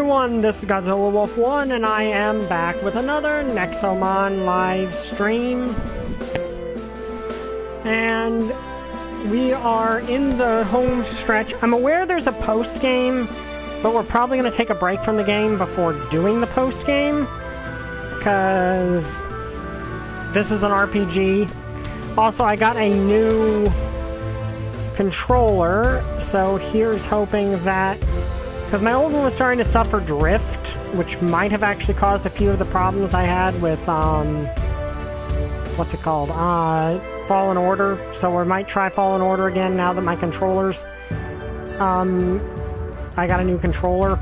everyone, this is Godzilla Wolf 1, and I am back with another Nexomon Livestream. And we are in the home stretch. I'm aware there's a post-game, but we're probably going to take a break from the game before doing the post-game, because this is an RPG. Also, I got a new controller, so here's hoping that... because my old one was starting to suffer drift, which might have actually caused a few of the problems I had with, what's it called? Fallen Order. So we might try Fallen Order again now that my controller's, I got a new controller.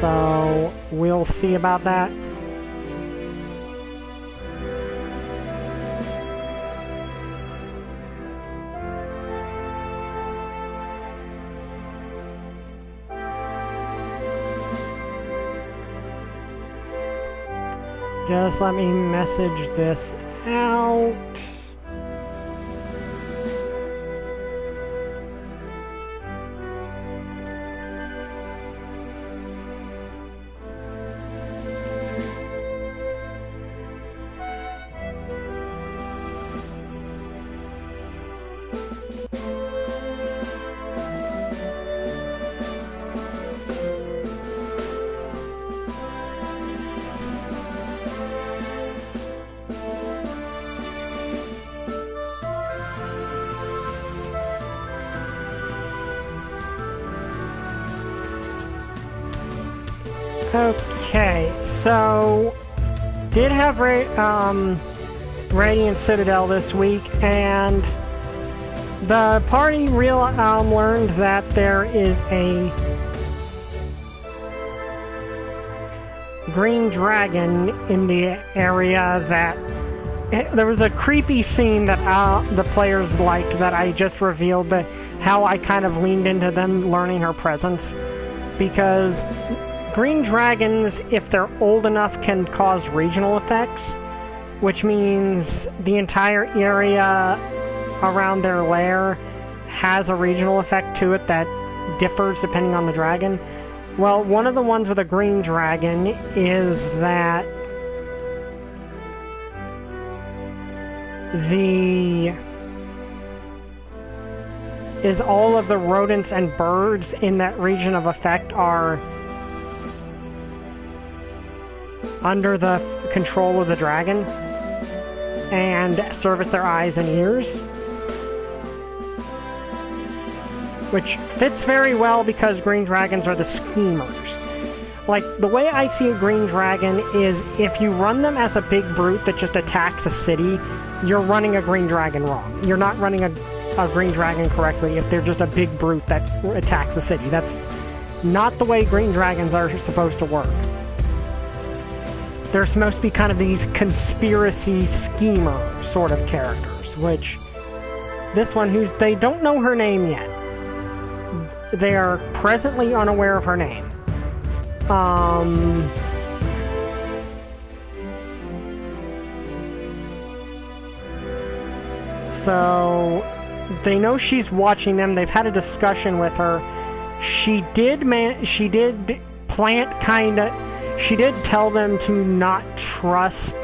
So we'll see about that. Just let me message this out. Okay, so did have Radiant Citadel this week, and the party learned that there is a green dragon in the area. That there was a creepy scene that the players liked that I just revealed, that how I kind of leaned into them learning her presence, because green dragons, if they're old enough, can cause regional effects, which means the entire area around their lair has a regional effect to it that differs depending on the dragon. Well, one of the ones with a green dragon is that all of the rodents and birds in that region of effect are under the control of the dragon and service their eyes and ears, which fits very well because green dragons are the schemers. Like, the way I see a green dragon is if you run them as a big brute that just attacks a city, you're running a green dragon wrong. You're not running a green dragon correctly if they're just a big brute that attacks a city. That's not the way green dragons are supposed to work. They're supposed to be kind of these conspiracy schemer sort of characters, which this one, they don't know her name yet. They are presently unaware of her name. So they know she's watching them. They've had a discussion with her. She did tell them to not trust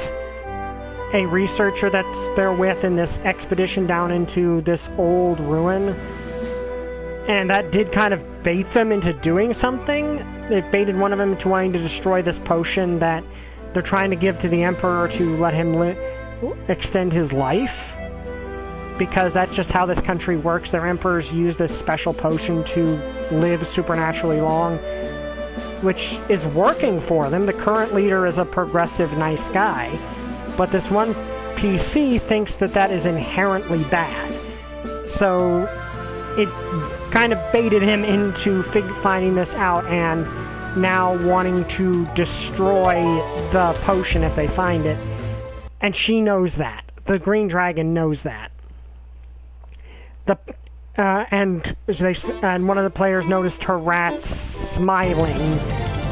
a researcher that's they're with in this expedition down into this old ruin. And that did kind of bait them into doing something. It baited one of them into wanting to destroy this potion that they're trying to give to the Emperor to let him extend his life. Because that's just how this country works. Their emperors use this special potion to live supernaturally long, which is working for them. The current leader is a progressive, nice guy, but this one PC thinks that that is inherently bad. So it kind of baited him into finding this out and now wanting to destroy the potion if they find it. And she knows that. The green dragon knows that. And one of the players noticed her rats smiling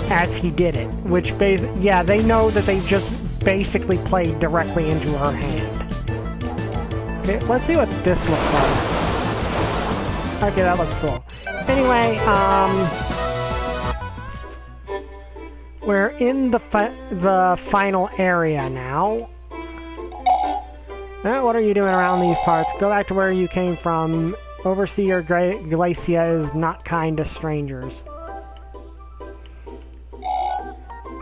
as he did it, which yeah, they know that they just basically played directly into her hand. Okay, let's see what this looks like. Okay, that looks cool. Anyway, We're in the final area now. What are you doing around these parts? Go back to where you came from. Overseer Glacia is not kind to strangers.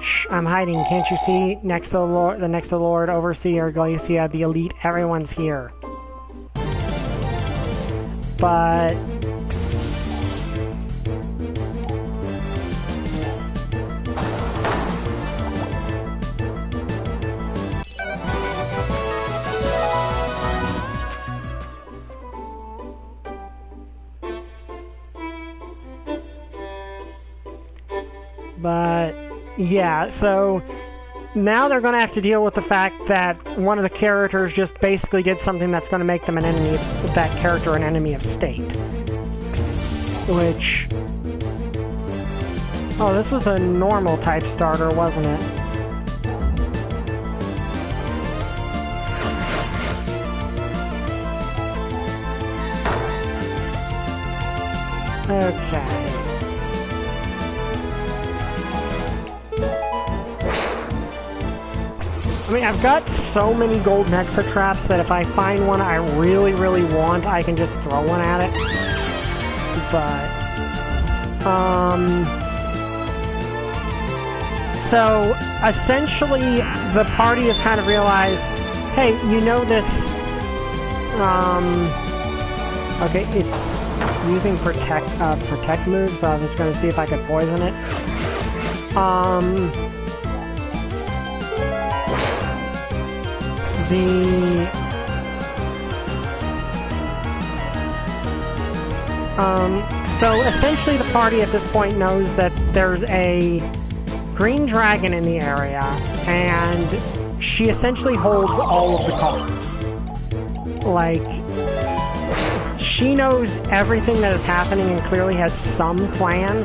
Shh, I'm hiding. Can't you see? Next to the Lord, Overseer Glacia, the elite, everyone's here. But... yeah, so now they're going to have to deal with the fact that one of the characters just basically did something that's going to make them an enemy of that character, an enemy of state. Which... oh, this was a normal type starter, wasn't it? Okay. I mean, I've got so many gold Nexa traps that if I find one I really, really want, I can just throw one at it. But, so, essentially, the party has kind of realized, hey, you know this, okay, it's using protect moves, so I was going to see if I could poison it. So essentially the party at this point knows that there's a green dragon in the area, and she essentially holds all of the cards. Like, she knows everything that is happening and clearly has some plan,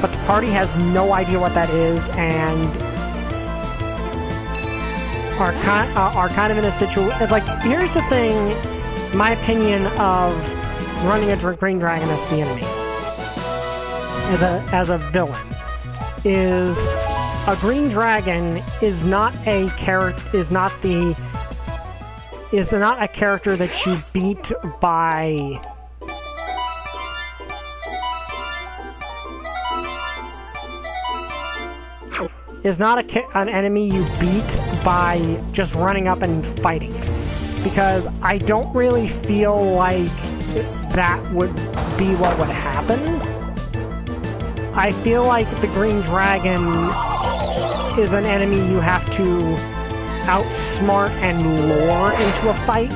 but the party has no idea what that is, and are kind of in a situation... like, here's the thing, my opinion of running a green dragon as the enemy, as a villain, is a green dragon is not a character, is not a character that you beat by... is not an enemy you beat by just running up and fighting it. Because I don't really feel like that would be what would happen. I feel like the Green Dragon is an enemy you have to outsmart and lure into a fight.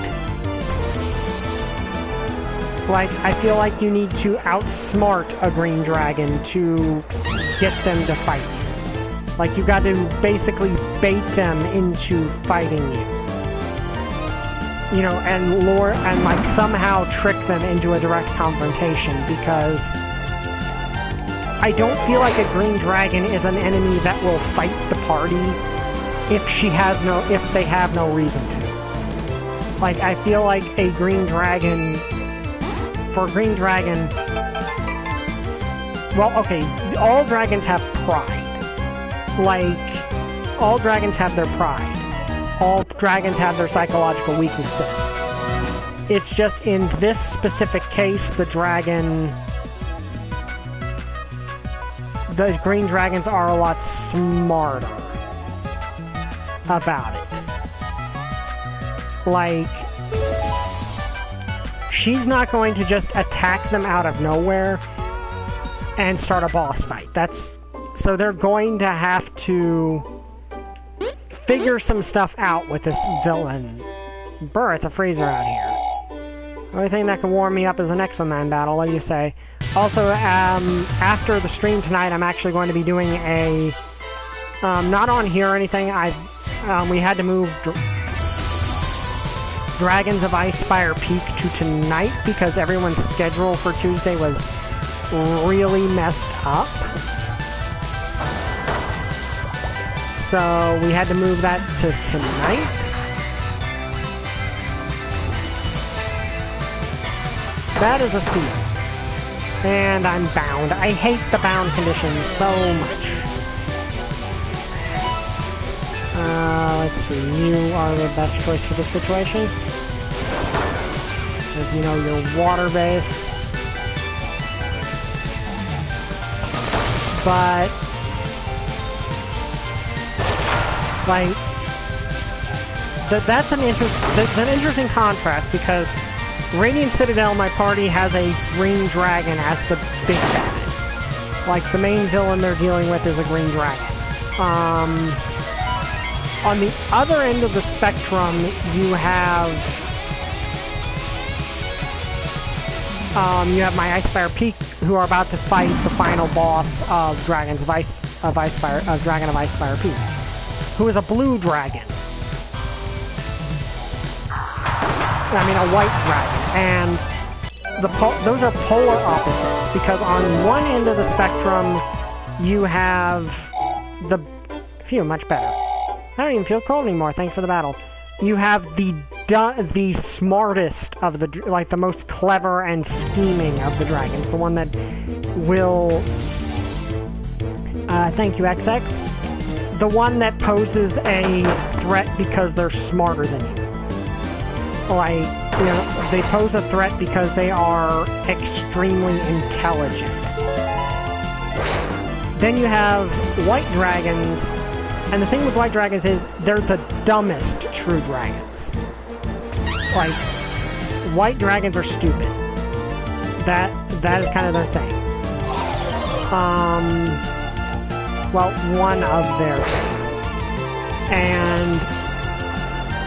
Like, I feel like you need to outsmart a Green Dragon to get them to fight you. Like, you got to basically bait them into fighting you. You know, and lure, and like somehow trick them into a direct confrontation, because I don't feel like a green dragon is an enemy that will fight the party if they have no reason to. Like, I feel like a green dragon, for a green dragon, well, okay, all dragons have pride. Like, all dragons have their pride. All dragons have their psychological weaknesses. It's just in this specific case, the green dragons are a lot smarter about it. Like, she's not going to just attack them out of nowhere and start a boss fight. So they're going to have to figure some stuff out with this villain. Brr, it's a freezer out here. The only thing that can warm me up is a Nexomon battle, what do you say? Also, after the stream tonight, I'm actually going to be doing a... not on here or anything, we had to move Dragons of Icespire Peak to tonight because everyone's schedule for Tuesday was really messed up. So we had to move that to tonight. That is a seal. And I'm bound. I hate the bound condition so much. let's see, you are the best choice for this situation. Because, you know, you're water-based. But, like, that's an interesting contrast, because Radiant Citadel, my party, has a green dragon as the big bad. Like, the main villain they're dealing with is a green dragon. On the other end of the spectrum, you have my Icefire Peak, who are about to fight the final boss of Dragon of Icefire Peak, who is a blue dragon. I mean, a white dragon, and those are polar opposites, because on one end of the spectrum, you have the... Phew, much better. I don't even feel cold anymore, thanks for the battle. You have the smartest of the... like, the most clever and scheming of the dragons. The one that will... thank you, XX. The one that poses a threat because they're smarter than you. Like, you know, they pose a threat because they are extremely intelligent. Then you have white dragons, and the thing with white dragons is they're the dumbest true dragons. Like, white dragons are stupid. That is kind of their thing. Well, one of their things. And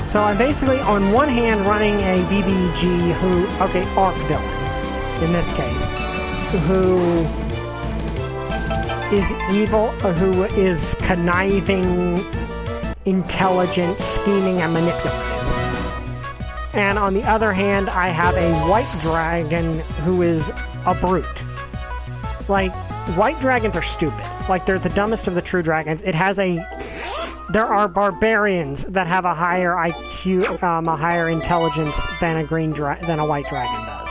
so I'm basically, on one hand, running a BBG Arc villain, in this case, who is evil, who is conniving, intelligent, scheming, and manipulative. And on the other hand, I have a white dragon who is a brute. Like, white dragons are stupid. Like, they're the dumbest of the true dragons. There are barbarians that have a higher IQ, a higher intelligence than a white dragon does.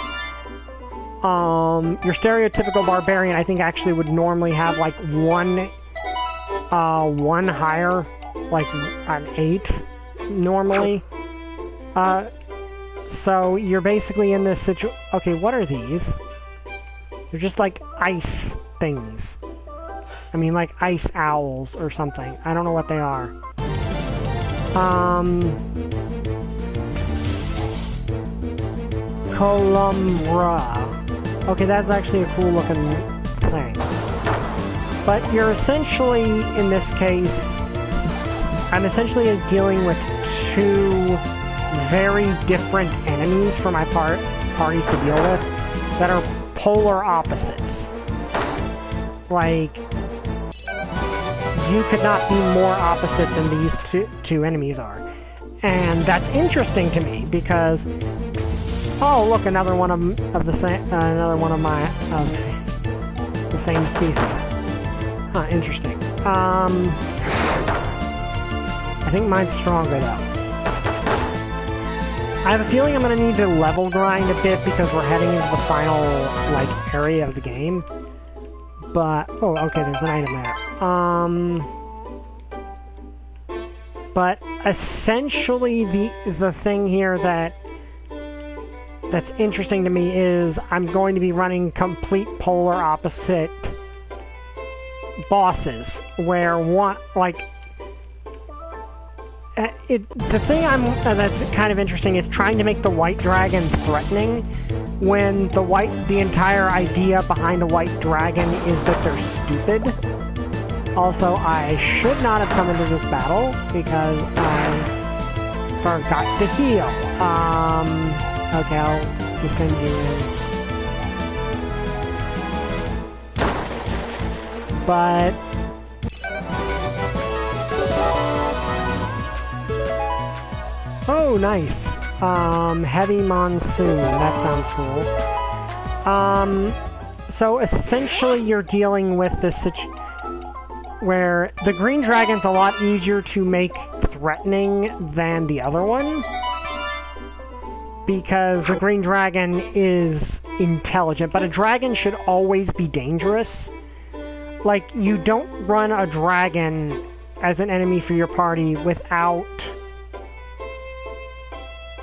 Your stereotypical barbarian, I think, actually would normally have like one higher, like an 8 normally. So you're basically in this situation. Okay, what are these? They're just like ice things. I mean, like ice owls or something. I don't know what they are. Columbra. Okay, that's actually a cool looking thing. But you're essentially, in this case, I'm essentially dealing with two very different enemies for my parties to deal with that are polar opposites. Like, you could not be more opposite than these two enemies are. And that's interesting to me, because... Oh, look, another one of the same species. Huh, interesting. I think mine's stronger, though. I have a feeling I'm going to need to level grind a bit, because we're heading into the final, like, area of the game. But, oh, okay, there's an item there. But essentially the thing here that's interesting to me is I'm going to be running complete polar opposite bosses, where one, like, the thing that's kind of interesting is trying to make the white dragon threatening, when the entire idea behind the white dragon is that they're stupid. Also, I should not have come into this battle, because I forgot to heal. Okay, I'll just send you in. But... Oh, nice. Heavy monsoon. That sounds cool. So essentially you're dealing with this situation where the green dragon's a lot easier to make threatening than the other one, because the green dragon is intelligent, but a dragon should always be dangerous. Like, you don't run a dragon as an enemy for your party without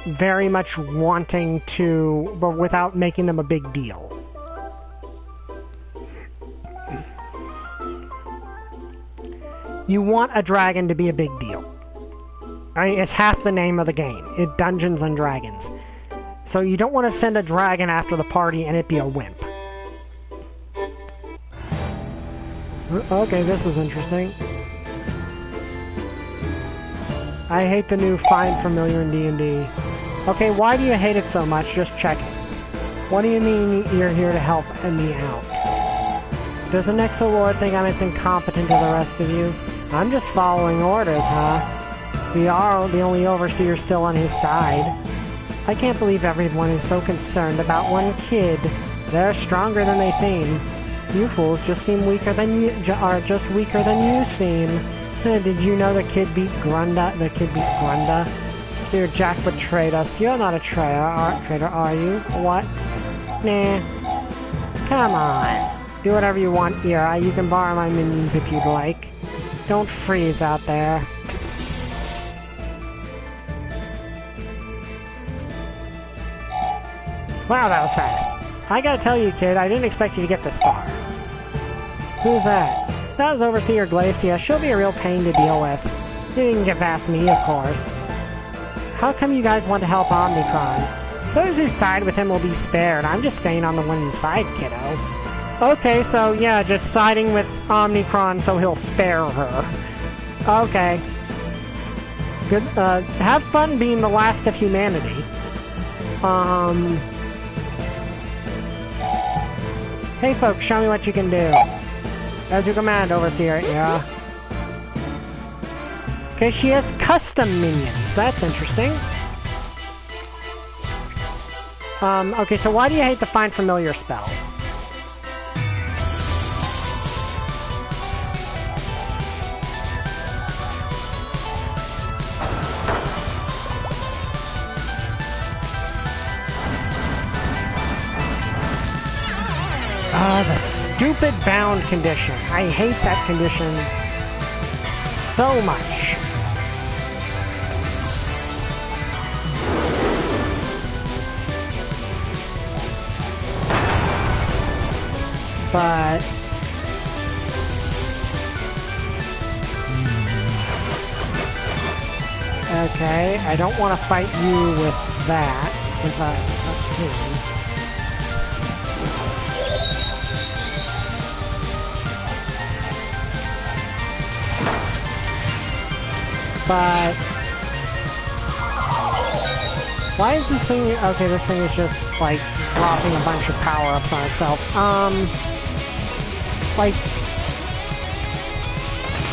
very much wanting to, but without making them a big deal. You want a dragon to be a big deal. Right? It's half the name of the game. It's Dungeons and Dragons. So you don't want to send a dragon after the party and it be a wimp. Okay, this is interesting. I hate the new Find Familiar in D&D. Okay, why do you hate it so much? Just checking. What do you mean you're here to help me out? Does the Nexolord think I'm as incompetent as the rest of you? I'm just following orders, huh? We are the only overseer still on his side. I can't believe everyone is so concerned about one kid. They're stronger than they seem. You fools just seem weaker than you are just weaker than you seem. Did you know the kid beat Grunda? The kid beat Grunda? Dear Jack betrayed us. You're not a traitor, are you? What? Nah. Come on. Do whatever you want here. You can borrow my minions if you'd like. Don't freeze out there. Wow, that was fast. I gotta tell you, kid, I didn't expect you to get this far. Who's that? That was Overseer Glacia. She'll be a real pain to deal with. You didn't get past me, of course. How come you guys want to help Omnicron? Those who side with him will be spared. I'm just staying on the winning side, kiddo. Okay, so yeah, just siding with Omnicron so he'll spare her. Okay. Good. Have fun being the last of humanity. Hey folks, show me what you can do. As you command, Overseer, yeah. Okay, she has custom minions. That's interesting. Okay, so why do you hate the Find Familiar spell? The stupid bound condition. I hate that condition so much. But okay, I don't want to fight you with that. But why is this thing? Okay, this thing is just like dropping a bunch of power-ups on itself. Like,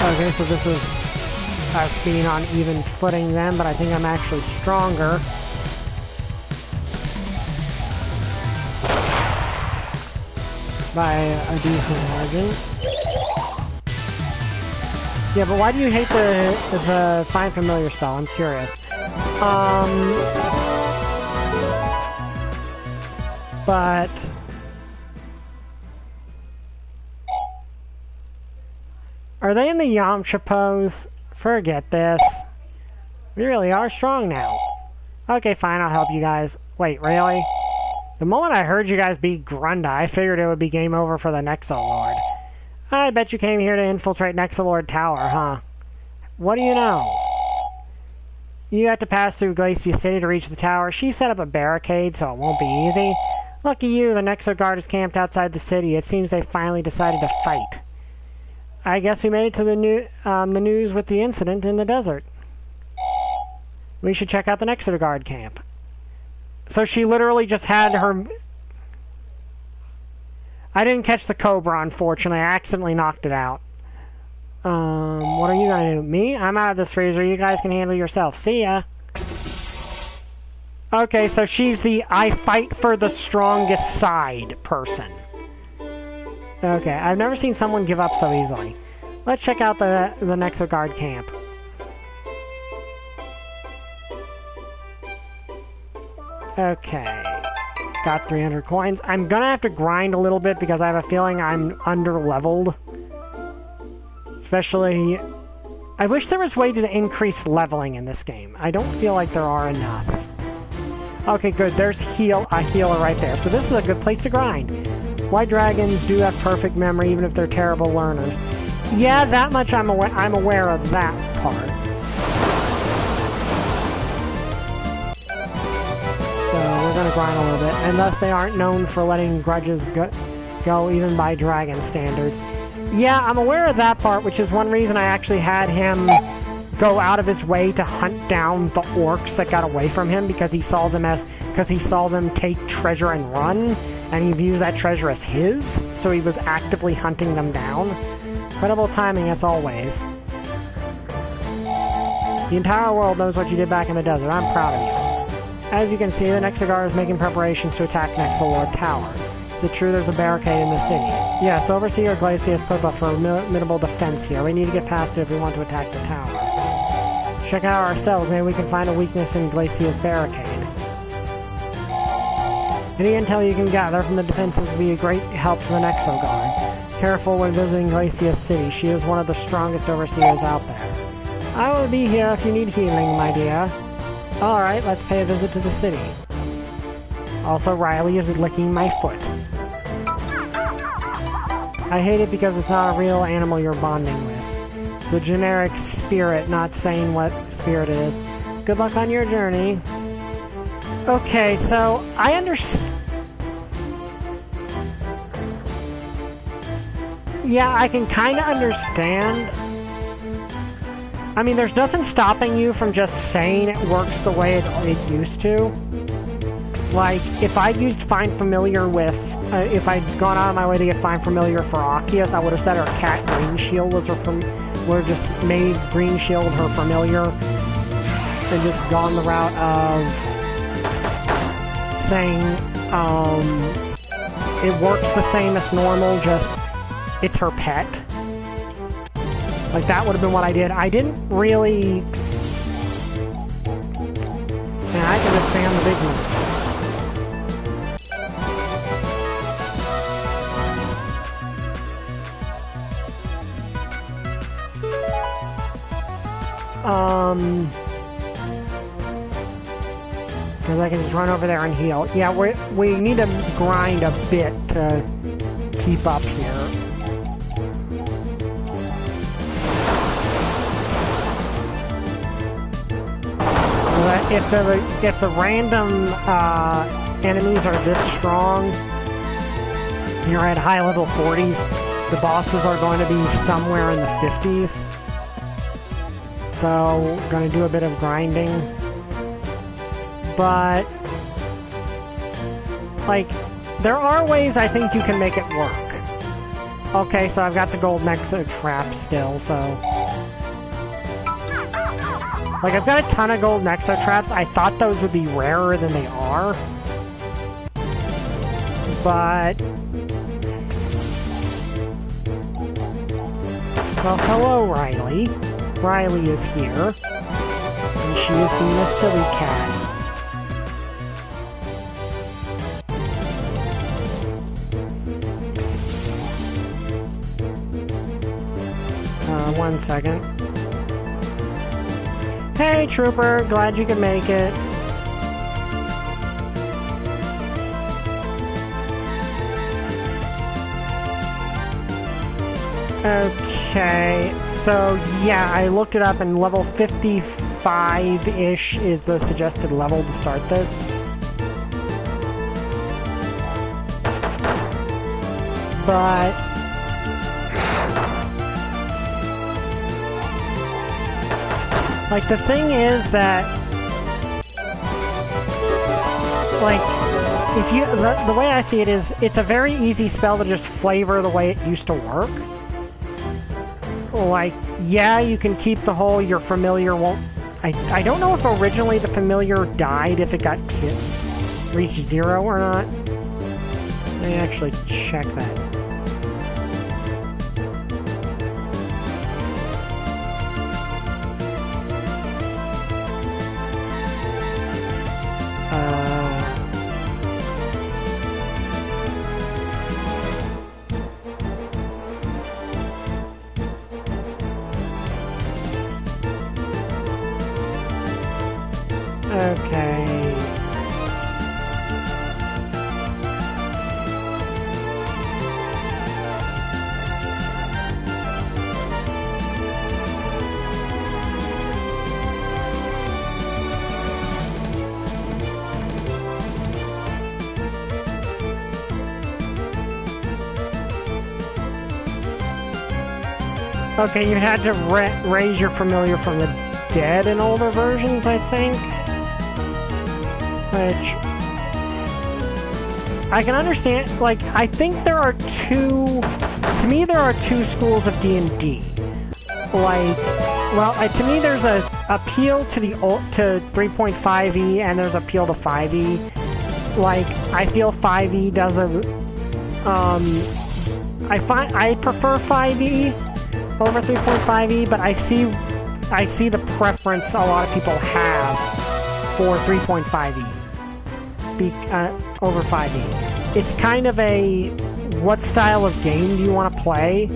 okay, so this is us being on even footing then, but I think I'm actually stronger. By a decent margin. Yeah, but why do you hate the Find Familiar spell? I'm curious. But are they in the Yamcha pose? Forget this. We really are strong now. Okay, fine, I'll help you guys. Wait, really? The moment I heard you guys beat Grunda, I figured it would be game over for the Nexolord. I bet you came here to infiltrate Nexolord Tower, huh? What do you know? You have to pass through Glacia City to reach the tower. She set up a barricade, so it won't be easy. Lucky you, the Nexoguard is camped outside the city. It seems they finally decided to fight. I guess we made it to the news with the incident in the desert. We should check out the Nexoguard camp. So she literally just had her... I didn't catch the Cobra, unfortunately. I accidentally knocked it out. What are you gonna do? Me? I'm out of this freezer. You guys can handle yourself. See ya. Okay, so she's the I fight for the strongest side person. Okay, I've never seen someone give up so easily. Let's check out the Nexoguard camp. Okay. Got 300 coins. I'm gonna have to grind a little bit because I have a feeling I'm under-leveled. Especially I wish there was ways to increase leveling in this game. I don't feel like there are enough. Okay, good. There's a healer right there. So this is a good place to grind. White dragons do have perfect memory, even if they're terrible learners. Yeah, that much I'm aware of that part. So we're going to grind a little bit. And thus they aren't known for letting grudges go even by dragon standards. Yeah, I'm aware of that part, which is one reason I actually had him go out of his way to hunt down the orcs that got away from him, because he saw them take treasure and run, and he views that treasure as his, so he was actively hunting them down. Incredible timing as always. The entire world knows what you did back in the desert. I'm proud of you. As you can see, the Nexogar is making preparations to attack Nexolord Tower. Is it true there's a barricade in the city? Yes, Overseer Glacius put up for a formidable defense here. We need to get past it if we want to attack the tower. Check out ourselves. Maybe we can find a weakness in Glacius' barricade. Any intel you can gather from the defenses will be a great help to the Nexogar. Careful when visiting Glacius City. She is one of the strongest overseers out there. I will be here if you need healing, my dear. Alright, let's pay a visit to the city. Also, Riley is licking my foot. I hate it because it's not a real animal you're bonding with. It's a generic spirit, not saying what spirit it is. Good luck on your journey. Okay, so I understand. Yeah, I can kind of understand. I mean, there's nothing stopping you from just saying it works the way it used to. Like, if I used Find Familiar with... if I'd gone out of my way to get Find Familiar for Arceus, I would have said her cat Green Shield was her... would have just made Green Shield her familiar. And just gone the route of... saying, it works the same as normal, just... it's her pet. Like, that would have been what I did. I didn't really... Man, I can just spam the big one. Because I can just run over there and heal. Yeah, we need to grind a bit to keep up here. If the random enemies are this strong, you're at high level 40s, the bosses are going to be somewhere in the 50s. So, we're going to do a bit of grinding. But, like, there are ways I think you can make it work. Okay, so I've got the gold Nexo trap still, so... Like, I've got a ton of gold Nexo traps. I thought those would be rarer than they are. But... Well, hello, Riley. Riley is here. And she is being a silly cat. One second. Hey, Trooper. Glad you could make it. Okay. So, yeah, I looked it up, and level 55-ish is the suggested level to start this. But... like, the thing is that... like, if you... the way I see it is, it's a very easy spell to just flavor the way it used to work. Like, yeah, you can keep the whole your familiar won't... I don't know if originally the familiar died if it got reached 0 or not. Let me actually check that. Okay. Okay, you had to raise your familiar from the dead in older versions, I think. Which I can understand. Like, I think there are two. To me, there are two schools of D&D. Like, well, to me, there's a appeal to the to 3.5e, and there's appeal to 5e. Like, I feel 5e does a. I prefer 5e over 3.5e, but I see the preference a lot of people have for 3.5e over 5e. It's kind of a what style of game do you want to play,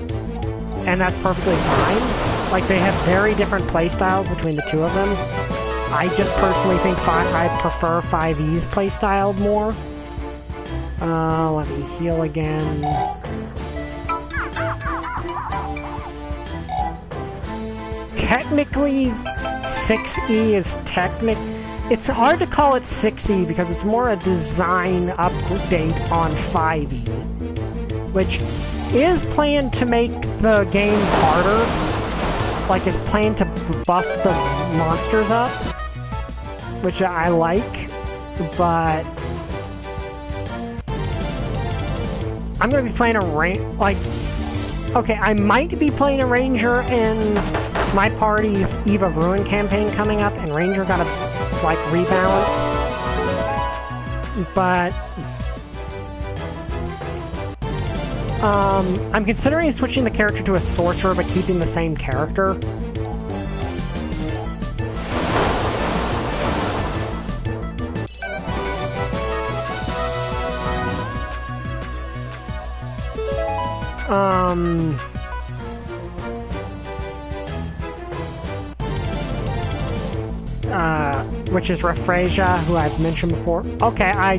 and that's perfectly fine. Like, they have very different play styles between the two of them. I just personally think I prefer 5e's play style more. Let me heal again. Technically, 6e is it's hard to call it 6e because it's more a design update on 5e, which is planned to make the game harder. Like, it's planned to buff the monsters up, which I like, but I'm going to be playing okay, I might be playing a Ranger in my party's Eve of Ruin campaign coming up, and Ranger got to, like, rebalance. But I'm considering switching the character to a sorcerer, but keeping the same character. Which is Raphrasia, who I've mentioned before. Okay, I'm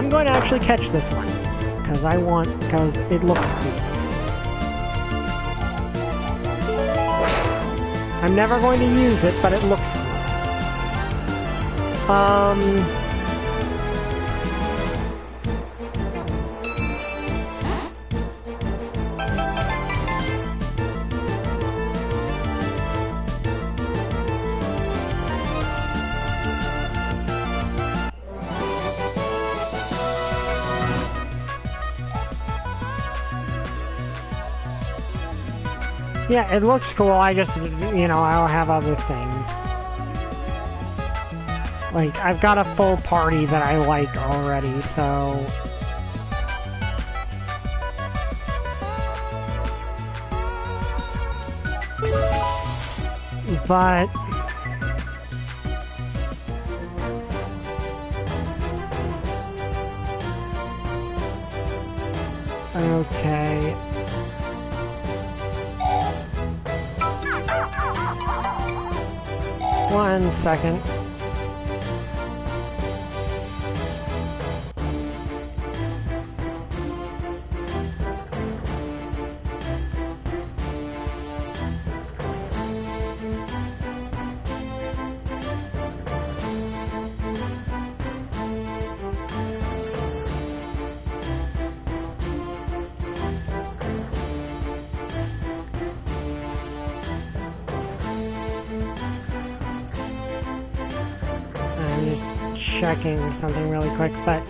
going to actually catch this one, because it looks cool. I'm never going to use it, but it looks cool. Yeah, it looks cool, I just, I'll have other things. Like, I've got a full party that I like already, so... But... Okay... 1 second. Checking something really quick, but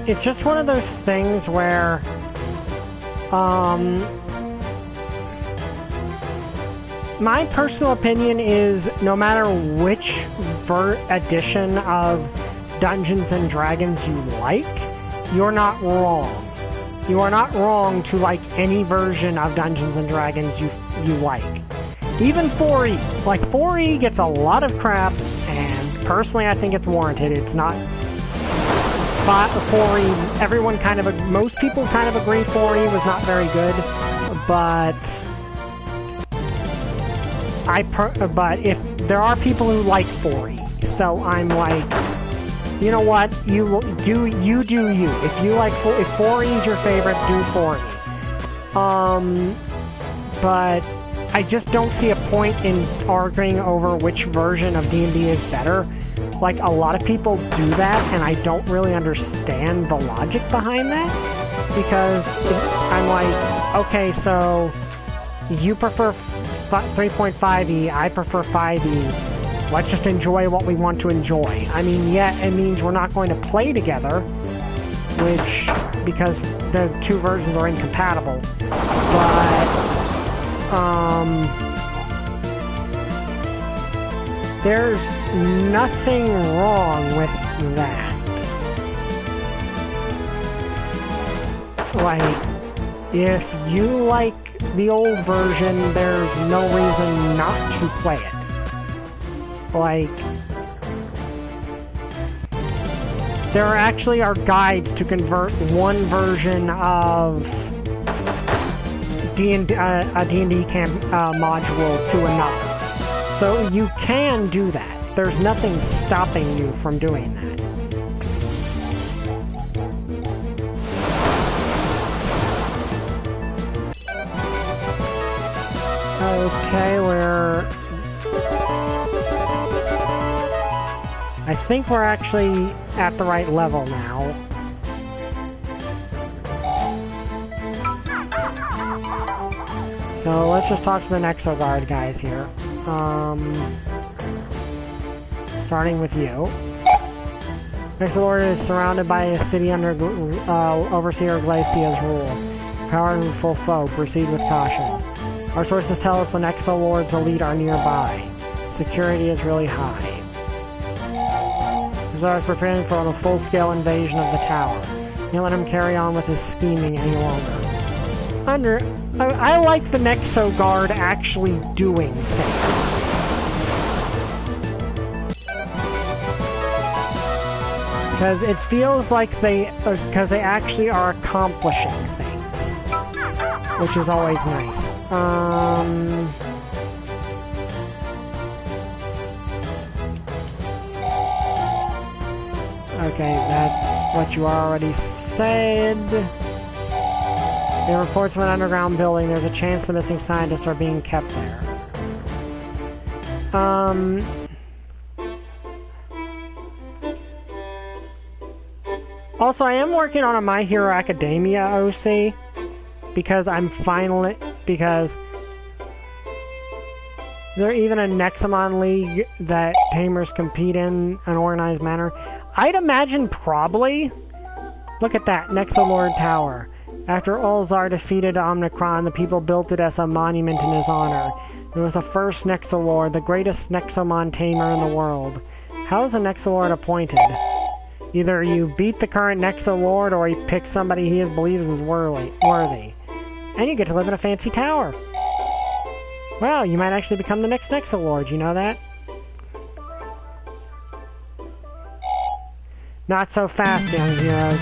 it's just one of those things where my personal opinion is no matter which edition of Dungeons and Dragons you like, you're not wrong. You are not wrong to like any version of Dungeons and Dragons you like. Even 4E. Like, 4E gets a lot of crap, and personally I think it's warranted. It's not... 4E, most people kind of agree 4E was not very good, but... but if there are people who like 4E, so I'm like, you know what? You do you. If you like if 4E is your favorite, do 4E. But I just don't see a point in arguing over which version of D&D is better. Like, a lot of people do that, and I don't really understand the logic behind that. Because I'm like, okay, so you prefer 3.5e, I prefer 5e. Let's just enjoy what we want to enjoy. I mean, yeah, it means we're not going to play together, which, because the two versions are incompatible. But, there's nothing wrong with that. Like, if you like the old version, there's no reason not to play it. Like, there actually are guides to convert one version of a D&D module to another. So you can do that. There's nothing stopping you from doing that. Okay, I think we're actually at the right level now. So let's just talk to the Nexoguard guys here. Starting with you. Nexolord is surrounded by a city under Overseer Glacia's rule. Power and full foe, proceed with caution. Our sources tell us the Nexolord's elite are nearby. Security is really high. Zar is preparing for a full-scale invasion of the tower. Can't let him carry on with his scheming any longer. I like the Nexoguard actually doing things. Because it feels like because they actually are accomplishing things. Which is always nice. Okay, that's what you already said. There are reports of an underground building. There's a chance the missing scientists are being kept there. Also, I am working on a My Hero Academia OC. Because because there's even a Nexomon League that tamers compete in an organized manner. I'd imagine probably. Look at that, Nexolord Tower. After Ulzar defeated Omnicron, the people built it as a monument in his honor. It was the first Nexolord, the greatest Nexomon tamer in the world. How is a Nexolord appointed? Either you beat the current Nexolord, or he picks somebody he believes is worthy. And you get to live in a fancy tower. Well, you might actually become the next Nexolord, you know that? Not so fast, young heroes.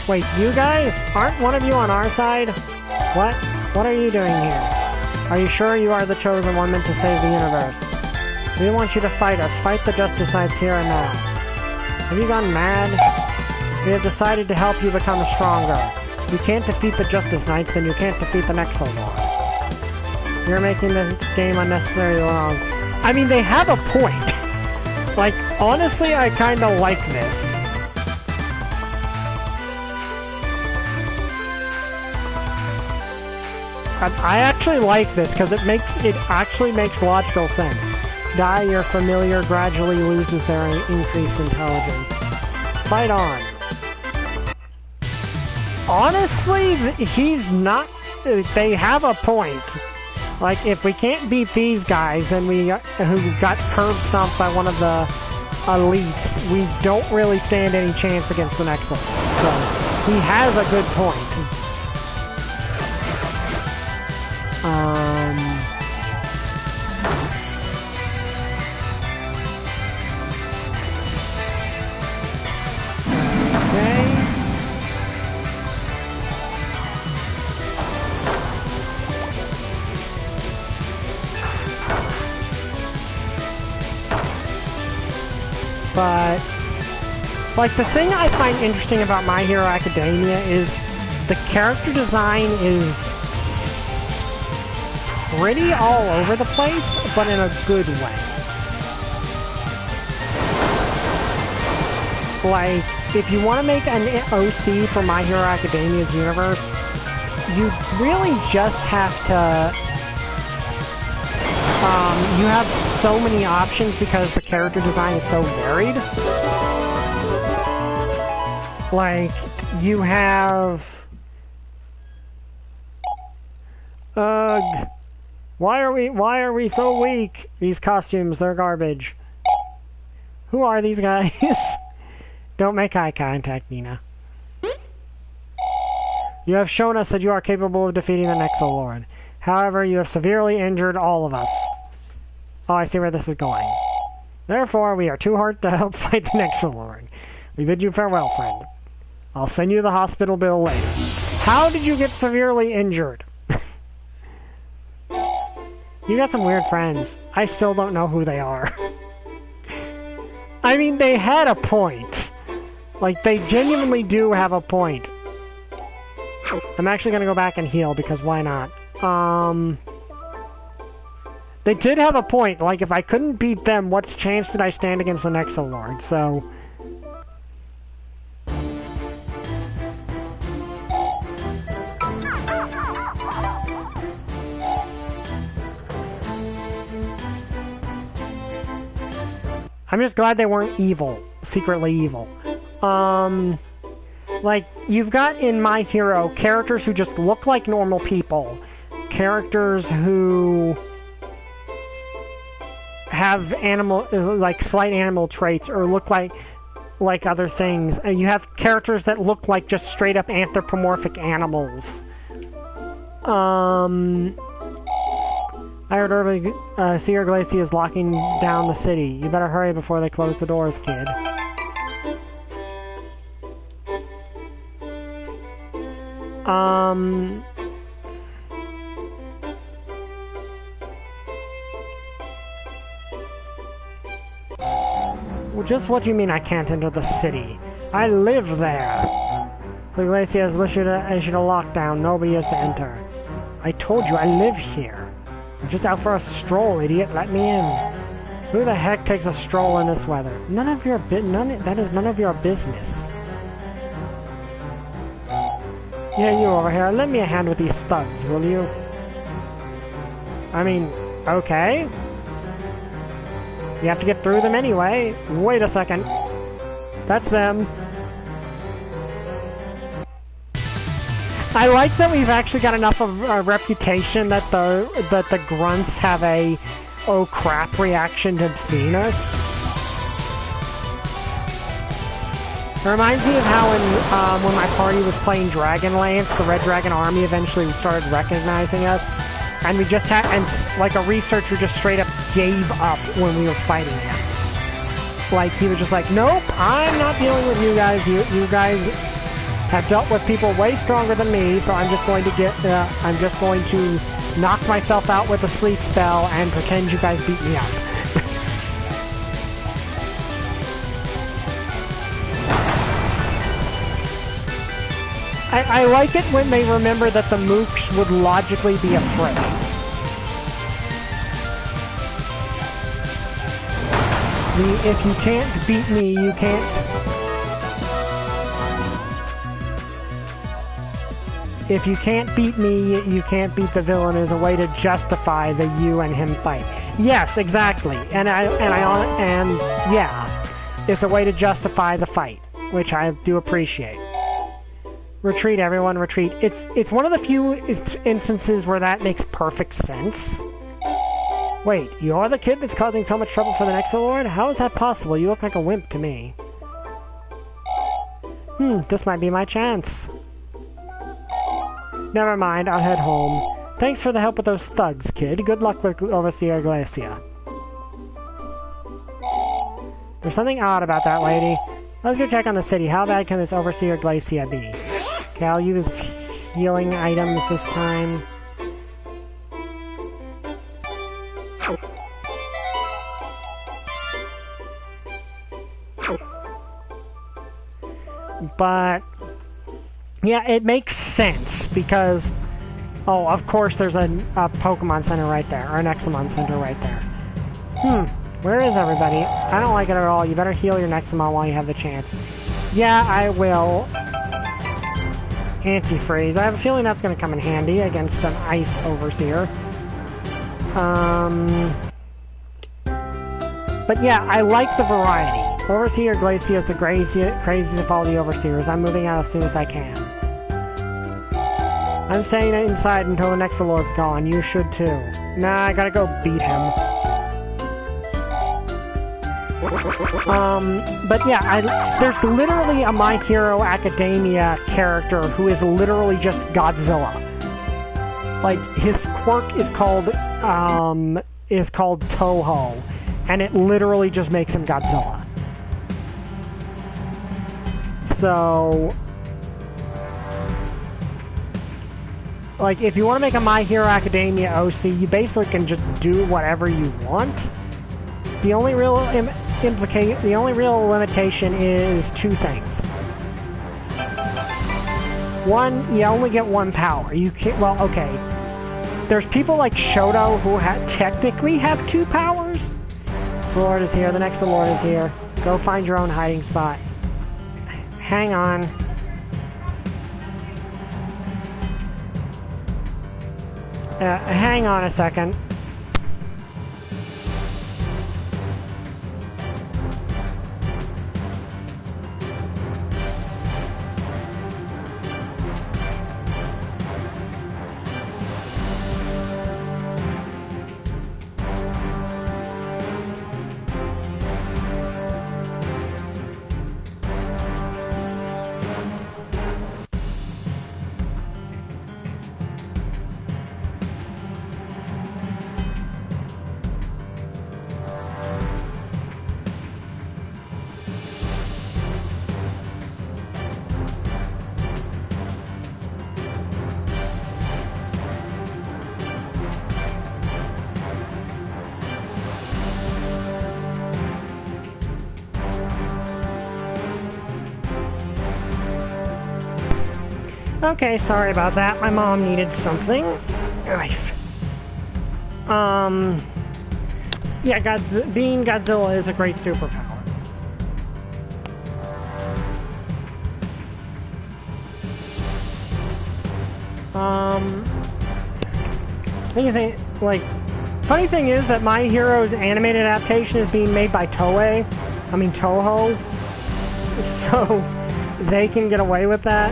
Wait, you guys? Aren't one of you on our side? What? What are you doing here? Are you sure you are the chosen one meant to save the universe? We want you to fight us. Fight the Justice Knights here and now. Have you gone mad? We have decided to help you become stronger. You can't defeat the Justice Knights, then you can't defeat the Nexolord. You're making this game unnecessarily long. I mean, they have a point. Like, honestly, I kinda like this. I actually like this, because it actually makes logical sense. Die, your familiar gradually loses their increased intelligence. Fight on. Honestly, he's not... They have a point. Like, if we can't beat these guys, then who got curb stomped by one of the elites, we don't really stand any chance against the next one. So, he has a good point. but like the thing I find interesting about My Hero Academia is the character design is pretty all over the place, but in a good way. Like, if you want to make an OC for My Hero Academia's universe, you really just have to... you have so many options because the character design is so varied. Like, you have... Ugh. Why are we so weak? These costumes, they're garbage. Who are these guys? Don't make eye contact, Nina. You have shown us that you are capable of defeating the Nexolord. However, you have severely injured all of us. Oh, I see where this is going. Therefore, we are too hurt to help fight the Nexolord. We bid you farewell, friend. I'll send you the hospital bill later. How did you get severely injured? You got some weird friends. I still don't know who they are. I mean, they had a point. Like, they genuinely do have a point. I'm actually gonna go back and heal, because why not? They did have a point. Like, if I couldn't beat them, what chance did I stand against the Nexolord? So... I'm just glad they weren't evil. Secretly evil. Like, you've got in My Hero characters who just look like normal people. Characters who have like slight animal traits or look like other things. And you have characters that look like just straight up anthropomorphic animals. I heard earlier, Sierra Glacia is locking down the city. You better hurry before they close the doors, kid. Well, just what do you mean I can't enter the city? I live there! The Glacia has issued a lockdown. Nobody is to enter. I told you, I live here. I'm just out for a stroll, idiot. Let me in. Who the heck takes a stroll in this weather? That is none of your business. Yeah, you over here. Lend me a hand with these thugs, will you? I mean, okay. You have to get through them anyway. Wait a second. That's them. I like that we've actually got enough of a reputation that the grunts have a oh crap reaction to seeing us. It reminds me of how when my party was playing Dragonlance, the Red Dragon Army eventually started recognizing us, and we just had, and like a researcher just straight up gave up when we were fighting him. Like he was just like, nope, I'm not dealing with you guys. You guys have dealt with people way stronger than me, so I'm just going to knock myself out with a sleep spell and pretend you guys beat me up. I like it when they remember that the mooks would logically be afraid. If you can't beat me, you can't... If you can't beat me, you can't beat the villain is a way to justify the you and him fight. Yes, exactly. And yeah, it's a way to justify the fight, which I do appreciate. Retreat, everyone, retreat. It's one of the few instances where that makes perfect sense. Wait, you're the kid that's causing so much trouble for the Nexolord? How is that possible? You look like a wimp to me. This might be my chance. Never mind, I'll head home. Thanks for the help with those thugs, kid. Good luck with Overseer Glacia. There's something odd about that lady. Let's go check on the city. How bad can this Overseer Glacia be? Okay, I'll use healing items this time. But yeah, it makes sense because, oh, of course there's a Pokemon Center right there, or an Nexomon Center right there. Where is everybody? I don't like it at all. You better heal your Nexomon while you have the chance. Yeah, I will. Antifreeze. I have a feeling that's going to come in handy against an Ice Overseer. But yeah, I like the variety. Overseer Glacia is the craziest of all the Overseers. I'm moving out as soon as I can. I'm staying inside until the next Lord's gone. You should too. Nah, I gotta go beat him. But yeah, there's literally a My Hero Academia character who is literally just Godzilla. Like, his quirk is called Toho, and it literally just makes him Godzilla. So, like, if you want to make a My Hero Academia OC, you basically can just do whatever you want. The only real limitation is two things. One, you only get one power. You can't. Well, okay. There's people like Shoto who technically have two powers. The Lord is here. The next Lord is here. Go find your own hiding spot. Hang on. Hang on a second. Okay, sorry about that. My mom needed something. Yeah, being Godzilla is a great superpower. Funny thing is that My Hero's animated adaptation is being made by Toho, so they can get away with that.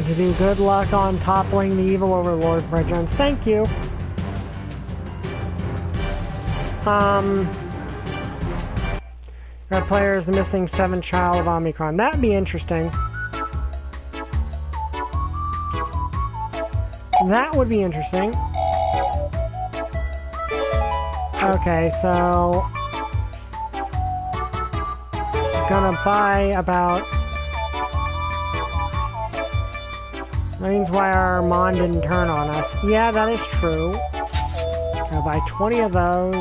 To do good luck on toppling the evil overlord, Fredgens. Thank you. Red player is the missing 7th child of Omicron. That'd be interesting. That would be interesting. Okay, so gonna buy about. That means why our Mon didn't turn on us. Yeah, that is true. I'll buy 20 of those.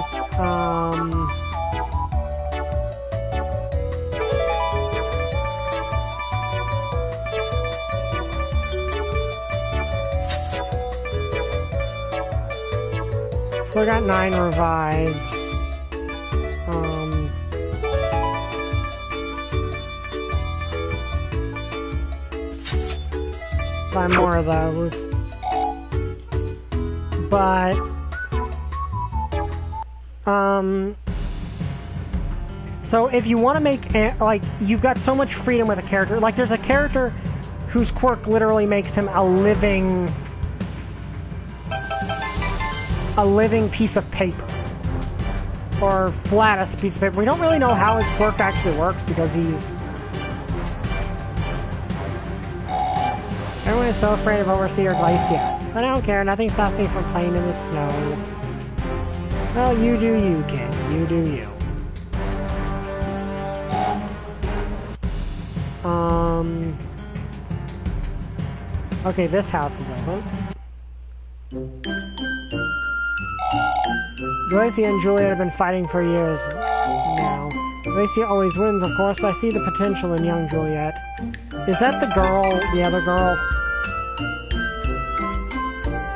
So I got 9 revives. Buy more of those. But so if you want to make you've got so much freedom with a character. Like, there's a character whose quirk literally makes him a living piece of paper, or flat as a piece of paper. We don't really know how his quirk actually works because he's. Everyone is so afraid of Overseer Glacia. But I don't care, nothing stops me from playing in the snow. Well, you do you, kid. You do you. Okay, this house is open. Gracie and Juliet have been fighting for years now. Gracie always wins, of course, but I see the potential in young Juliet. Is that the girl, the other girl?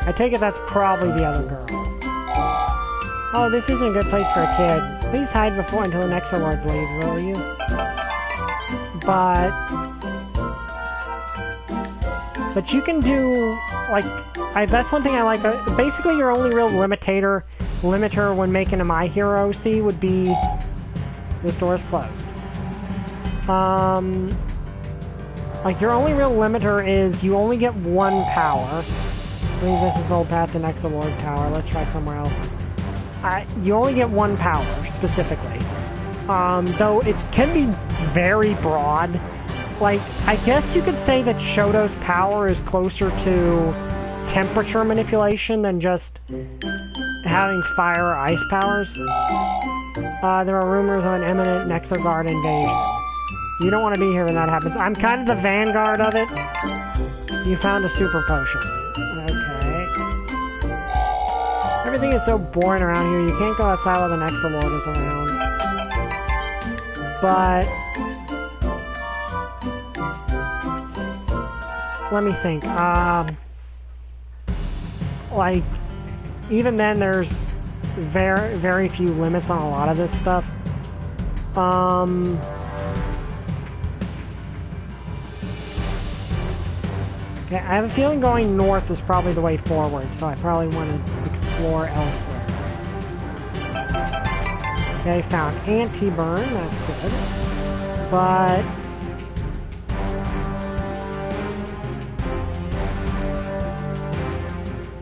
I take it that's probably the other girl. Oh, this isn't a good place for a kid. Please hide before until the next award leaves, will you? But you can do, like, that's one thing I like. Basically, your only real limiter when making a My Hero OC would be this door is closed. Like, your only real limiter is you only get one power. Brings us this old path to next award tower. Let's try somewhere else. You only get one power, specifically. Though it can be very broad. Like, I guess you could say that Shoto's power is closer to temperature manipulation than just having fire or ice powers. There are rumors of an imminent Nexogard invasion. You don't want to be here when that happens. I'm kind of the vanguard of it. You found a super potion. Okay. Everything is so boring around here. You can't go outside while the Nexolord is around. But let me think. Like, even then, there's very, very few limits on a lot of this stuff. Okay, I have a feeling going north is probably the way forward, so I probably want to explore elsewhere. Okay, I found anti-burn, that's good. But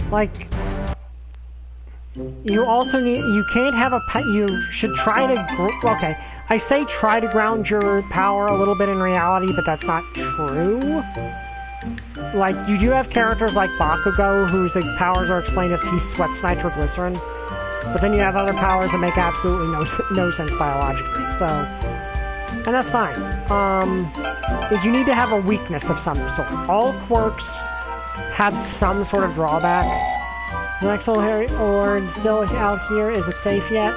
like, you also need, you can't have a pet, you should try to, okay, I say try to ground your power a little bit in reality, but that's not true. Like, you do have characters like Bakugo, whose powers are explained as he sweats nitroglycerin, but then you have other powers that make absolutely no sense biologically, so, and that's fine. Is you need to have a weakness of some sort. All quirks have some sort of drawback. The next Lord still out here. Is it safe yet?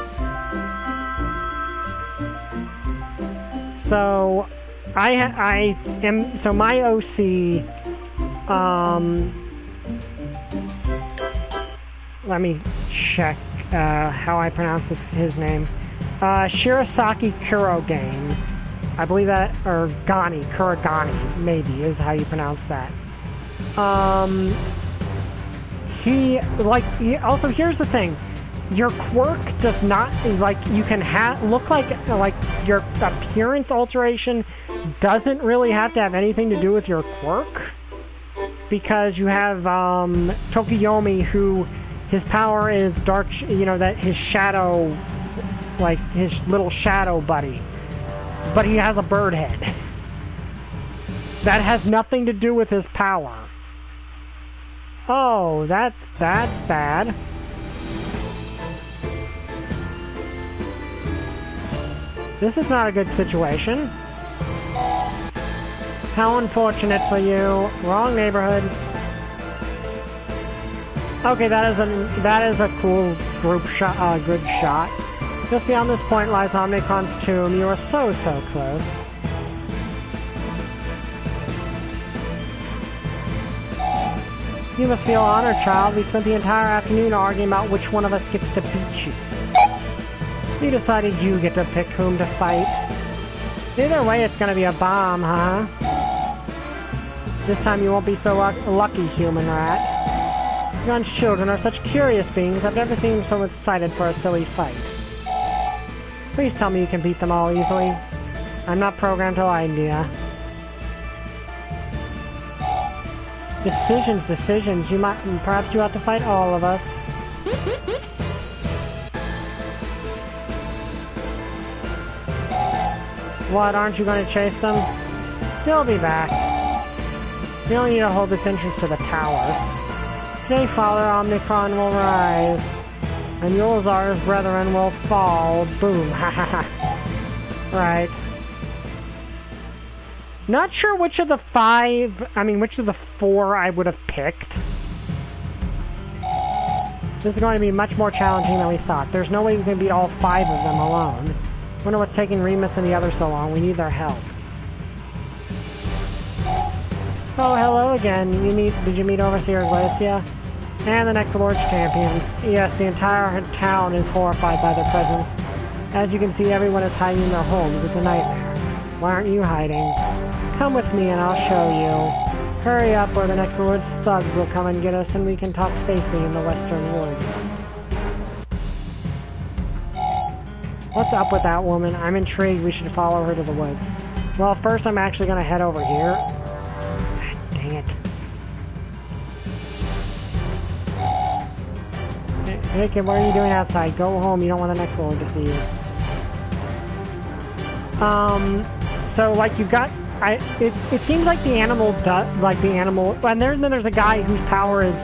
So, so my OC, let me check, how I pronounce his name. Shirasaki Kurogane. I believe that, or Kurogane, maybe, is how you pronounce that. Also, here's the thing. Your quirk does not, like, you can look like your appearance alteration doesn't really have to have anything to do with your quirk. Because you have, Tokiyomi, who, his power is dark, that his shadow, like, his little shadow buddy. But he has a bird head. That has nothing to do with his power. Oh, that's bad. This is not a good situation. How unfortunate for you. Wrong neighborhood. Okay, that is a cool group shot, good shot. Just beyond this point lies Omnicron's tomb. You are so close. You must feel honored, child. We spent the entire afternoon arguing about which one of us gets to beat you. We decided you get to pick whom to fight. Either way, it's gonna be a bomb, huh? This time you won't be so lucky, human rat. Young's children are such curious beings. I've never seen them so excited for a silly fight. Please tell me you can beat them all easily. I'm not programmed to lie to you. Decisions. Perhaps you ought to fight all of us. What, aren't you going to chase them? They'll be back. You only need to hold this entrance to the tower. Today, Father Omnicron will rise, and Yulzar's brethren will fall. Boom, ha ha ha. Right. Not sure which of the which of the 4 I would have picked. This is going to be much more challenging than we thought. There's no way we can beat all 5 of them alone. Wonder what's taking Remus and the others so long. We need their help. Oh, hello again. Did you meet Overseer Glacia? And the next Lord's champions. Yes, the entire town is horrified by their presence. As you can see, everyone is hiding in their homes. It's a nightmare. Why aren't you hiding? Come with me and I'll show you. Hurry up or the next Lord's thugs will come and get us and we can talk safely in the western woods. What's up with that woman? I'm intrigued. We should follow her to the woods. Well, first I'm actually going to head over here. God dang it. Hey kid, what are you doing outside? Go home. You don't want the next Lord to see you. So like you've got... It seems like the animal and then there's a guy whose power is,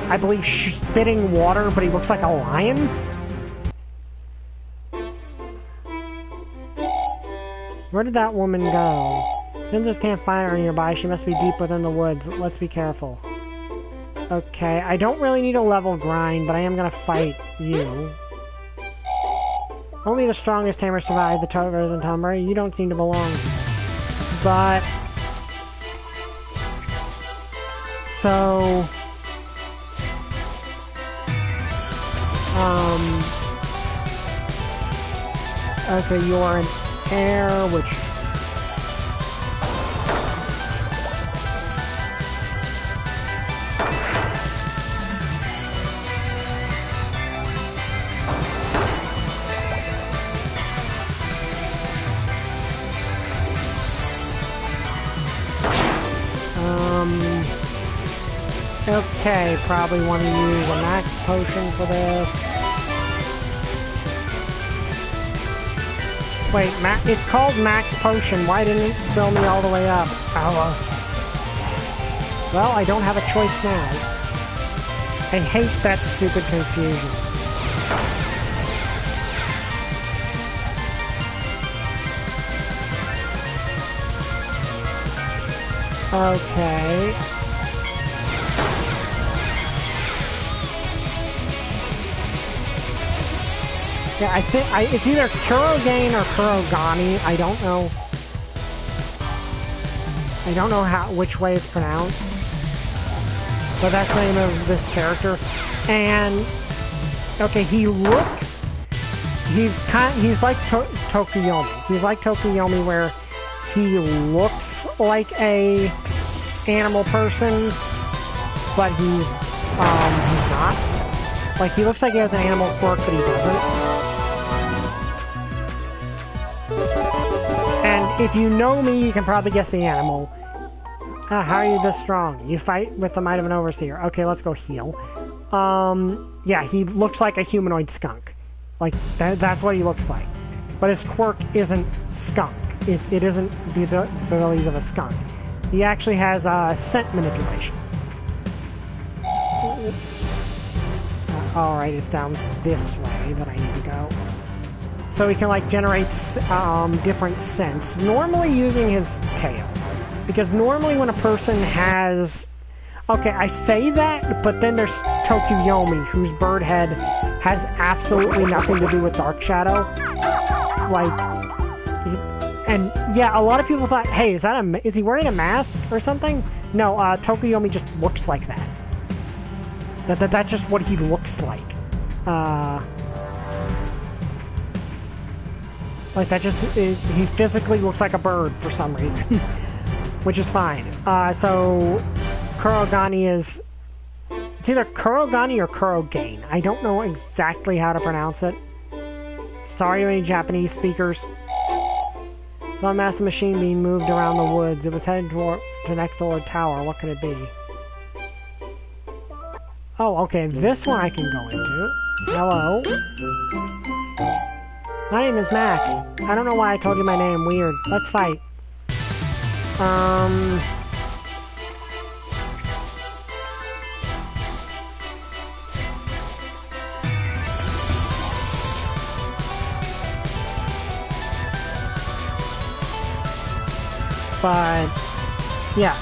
I believe, spitting water, but he looks like a lion. Where did that woman go? Ninjas can't find her nearby. She must be deep within the woods. Let's be careful. Okay, I don't really need a level grind, but I am gonna fight you. Only the strongest tamers survive the Togers and Tombury. You don't seem to belong here. But... So... Okay, you're an heir, which... Okay, probably want to use a max potion for this. Wait, it's called max potion. Why didn't it fill me all the way up? Oh, well, I don't have a choice now. I hate that stupid confusion. Okay. Yeah, I think it's either Kurogane or Kurogani. I don't know. I don't know which way it's pronounced. But that's the name of this character. And okay, he's like Tokuyomi. He's like Tokuyomi where he looks like a animal person, but he's not. Like he looks like he has an animal quirk, but he doesn't. And if you know me, you can probably guess the animal. How are you this strong? You fight with the might of an overseer. Okay, let's go heal. Yeah, he looks like a humanoid skunk. Like, that's what he looks like. But his quirk isn't skunk. It isn't the abilities of a skunk. He actually has scent manipulation. Alright, it's down this way that I need to go. So he can, like, generate different scents. Normally using his tail. Because normally when a person has... Okay, I say that, but then there's Tokuyomi, whose bird head has absolutely nothing to do with Dark Shadow. Like... And, yeah, a lot of people thought, hey, is he wearing a mask or something? No, Tokuyomi just looks like that. That's just what he looks like. Like, that just... he physically looks like a bird for some reason. Which is fine. So... Kurogani is... It's either Kurogani or Kurogane. I don't know exactly how to pronounce it. Sorry, any Japanese speakers. Saw a massive machine being moved around the woods. It was headed toward the next tower. What could it be? Oh, okay. This one I can go into. Hello. My name is Max. I don't know why I told you my name. Weird. Let's fight. But, yeah.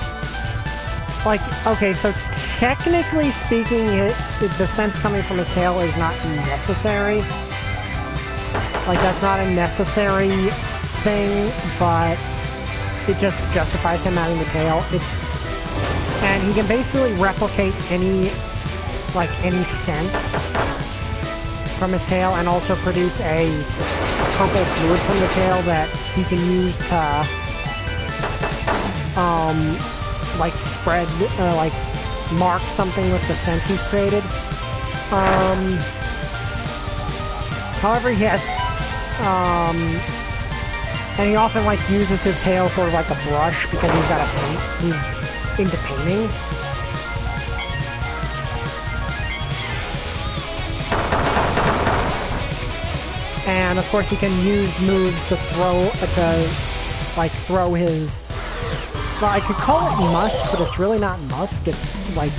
Like, okay, so technically speaking, the sense coming from his tail is not necessary. Like, that's not a necessary thing, but it just justifies him having the tail. And he can basically replicate any scent from his tail, and also produce a purple fluid from the tail that he can use to, like, spread, like, mark something with the scent he's created. However, he has, and he often, like, uses his tail sort of like a brush, because he's got a paint, he's into painting. And, of course, he can use moves to throw his... Well, I could call it musk, but it's really not musk. It's, like,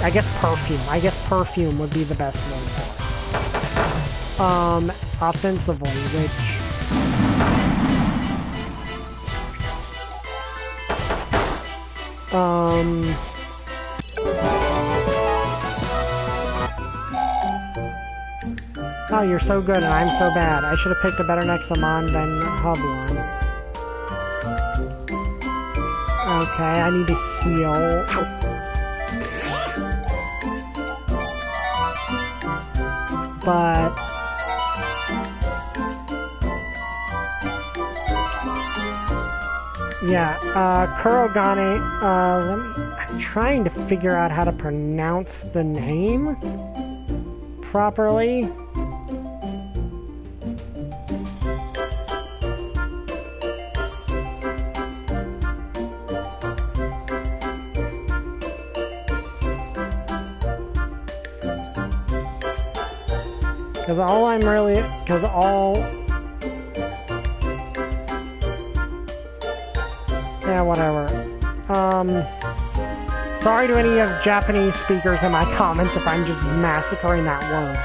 I guess perfume. I guess perfume would be the best name for it. Offensively, which... Oh, you're so good and I'm so bad. I should have picked a better Nexomon than Hublon. Okay, I need to heal. But... yeah, Kurogane, I'm trying to figure out how to pronounce the name properly. Yeah, whatever. Sorry to any of Japanese speakers in my comments if I'm just massacring that word.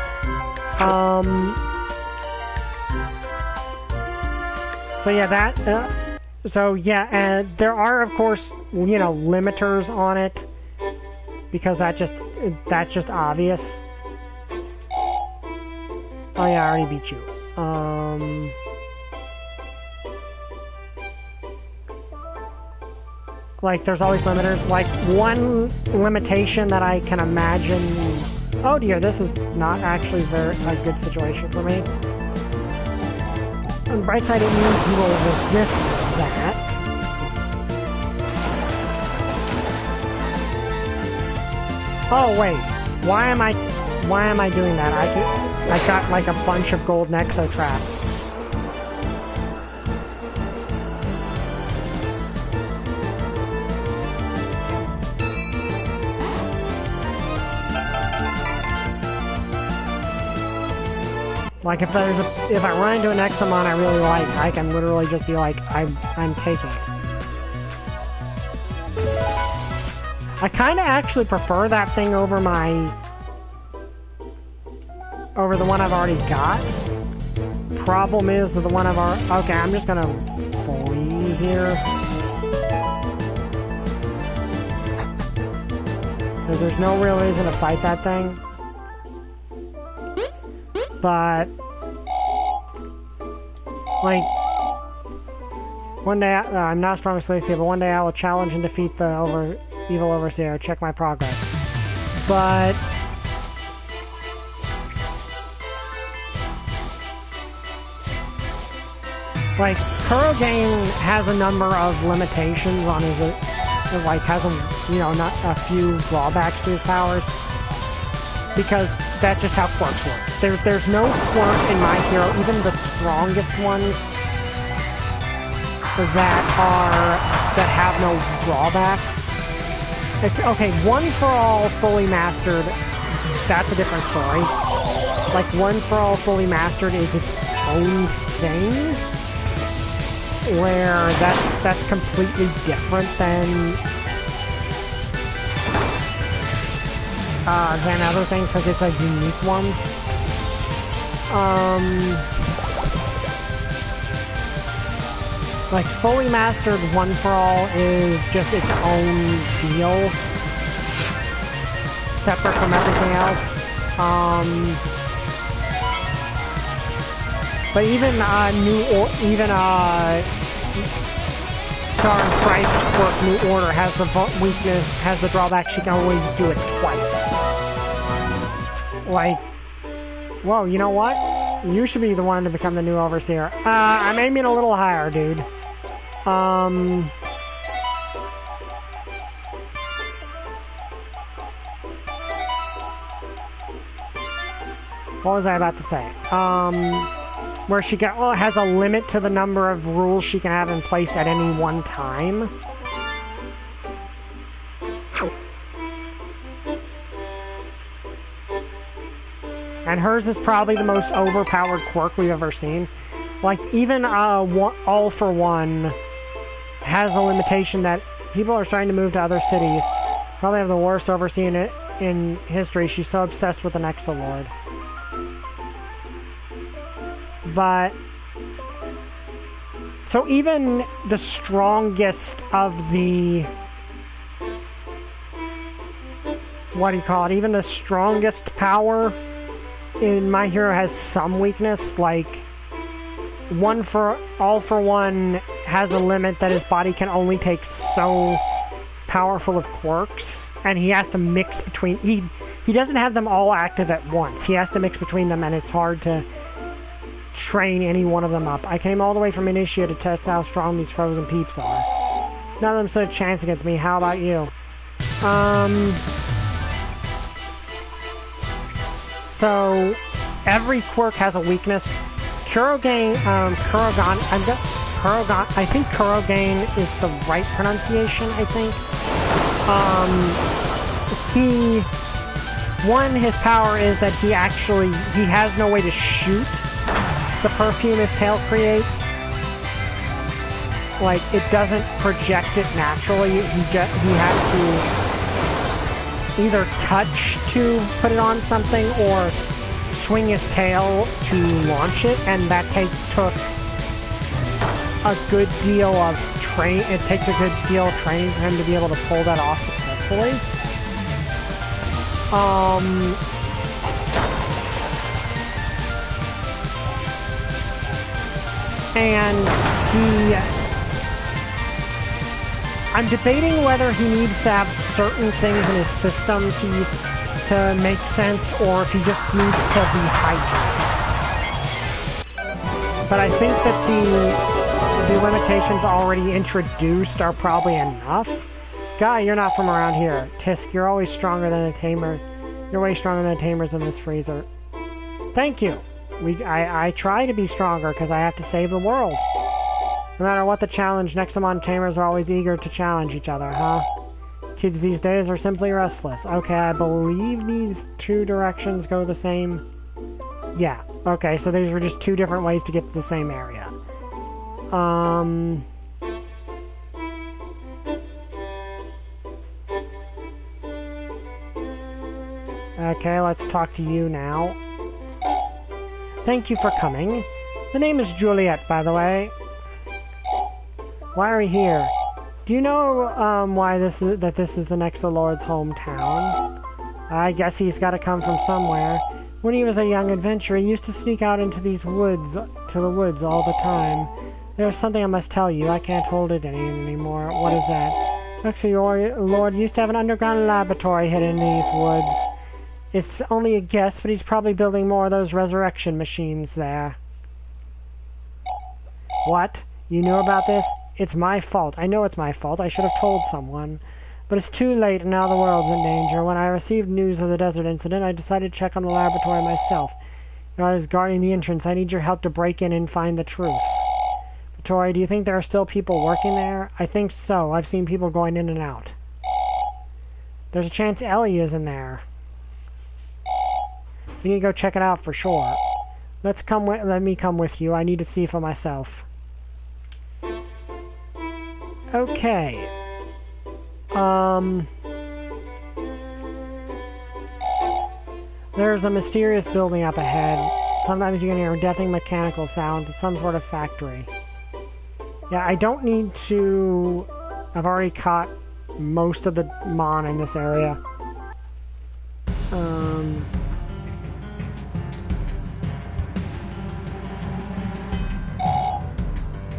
So yeah, and there are, of course, you know, limiters on it, because that's just obvious. Oh yeah, I already beat you. Like, there's always limiters. Like, one limitation that I can imagine... Oh dear, this is not actually a good situation for me. On the bright side, it means you will resist that. Oh wait, why am I doing that? I got like a bunch of gold Nexo traps. Like, if I run into an Nexomon I really like, I can literally just be like, I'm taking it. I kind of actually prefer that thing over the one I've already got. Problem is that the one I've already... Okay, I'm just gonna flee here. Because there's no real reason to fight that thing. But, like, one day, I'm not strong as Slacia, but one day I will challenge and defeat the evil overseer. Check my progress. But, like, Kurogane has a number of limitations on his, like, has not a few drawbacks to his powers, because that's just how quirks work. There's no quirk in my hero, even the strongest ones, that have no drawbacks. Okay, One for All fully mastered, that's a different story. Like, One for All fully mastered is its own thing, where that's completely different than other things, because it's a unique one. Like, fully mastered One for All is just its own deal, separate from everything else. But even Star and Sprite's quirk New Order has the weakness, has the drawback she can always do it twice. Like, whoa, you know what? You should be the one to become the new overseer. I'm aiming a little higher, dude. What was I about to say? Where she has a limit to the number of rules she can have in place at any one time. And hers is probably the most overpowered quirk we've ever seen. Like, even All for One has a limitation that people are starting to move to other cities. Probably have the worst overseer in history. She's so obsessed with the Nexolord. But so even the strongest of the, what do you call it? Even the strongest power in My Hero has some weakness. Like, All for One has a limit that his body can only take so powerful of quirks, and he has to mix between. He doesn't have them all active at once. He has to mix between them, and it's hard to train any one of them up. I came all the way from Initia to test how strong these frozen peeps are. None of them stood a chance against me. How about you? So every quirk has a weakness. Kurogan, I think Kurogan is the right pronunciation, I think. His power is that he has no way to shoot the perfume his tail creates. Like, it doesn't project it naturally. He has to either touch to put it on something or swing his tail to launch it, and that took a good deal of training. It takes a good deal of training for him to be able to pull that off successfully. And I'm debating whether he needs to have certain things in his system to make sense, or if he just needs to be hydrated. But I think that the limitations already introduced are probably enough. Guy, you're not from around here. Tisk, you're always stronger than a tamer. You're way stronger than the tamers in this freezer. Thank you. I try to be stronger because I have to save the world. No matter what the challenge, Nexomon tamers are always eager to challenge each other, huh? Kids these days are simply restless. Okay, I believe these two directions go the same. Yeah, okay, so these were just two different ways to get to the same area. Okay, let's talk to you now. Thank you for coming. The name is Juliet, by the way. Why are we here? Do you know why this is the Nexolord's hometown? I guess he's got to come from somewhere. When he was a young adventurer, he used to sneak out into the woods all the time. There's something I must tell you. I can't hold it anymore. What is that? Nexolord used to have an underground laboratory hidden in these woods. It's only a guess, but he's probably building more of those resurrection machines there. What? You knew about this? It's my fault. I know it's my fault. I should have told someone. But it's too late, and now the world's in danger. When I received news of the desert incident, I decided to check on the laboratory myself. I was guarding the entrance. I need your help to break in and find the truth. Tori, do you think there are still people working there? I think so. I've seen people going in and out. There's a chance Ellie is in there. We need to go check it out for sure. Let me come with you. I need to see for myself. Okay. There's a mysterious building up ahead. Sometimes you can hear a deafening mechanical sound. It's some sort of factory. Yeah, I don't need to... I've already caught most of the Mon in this area.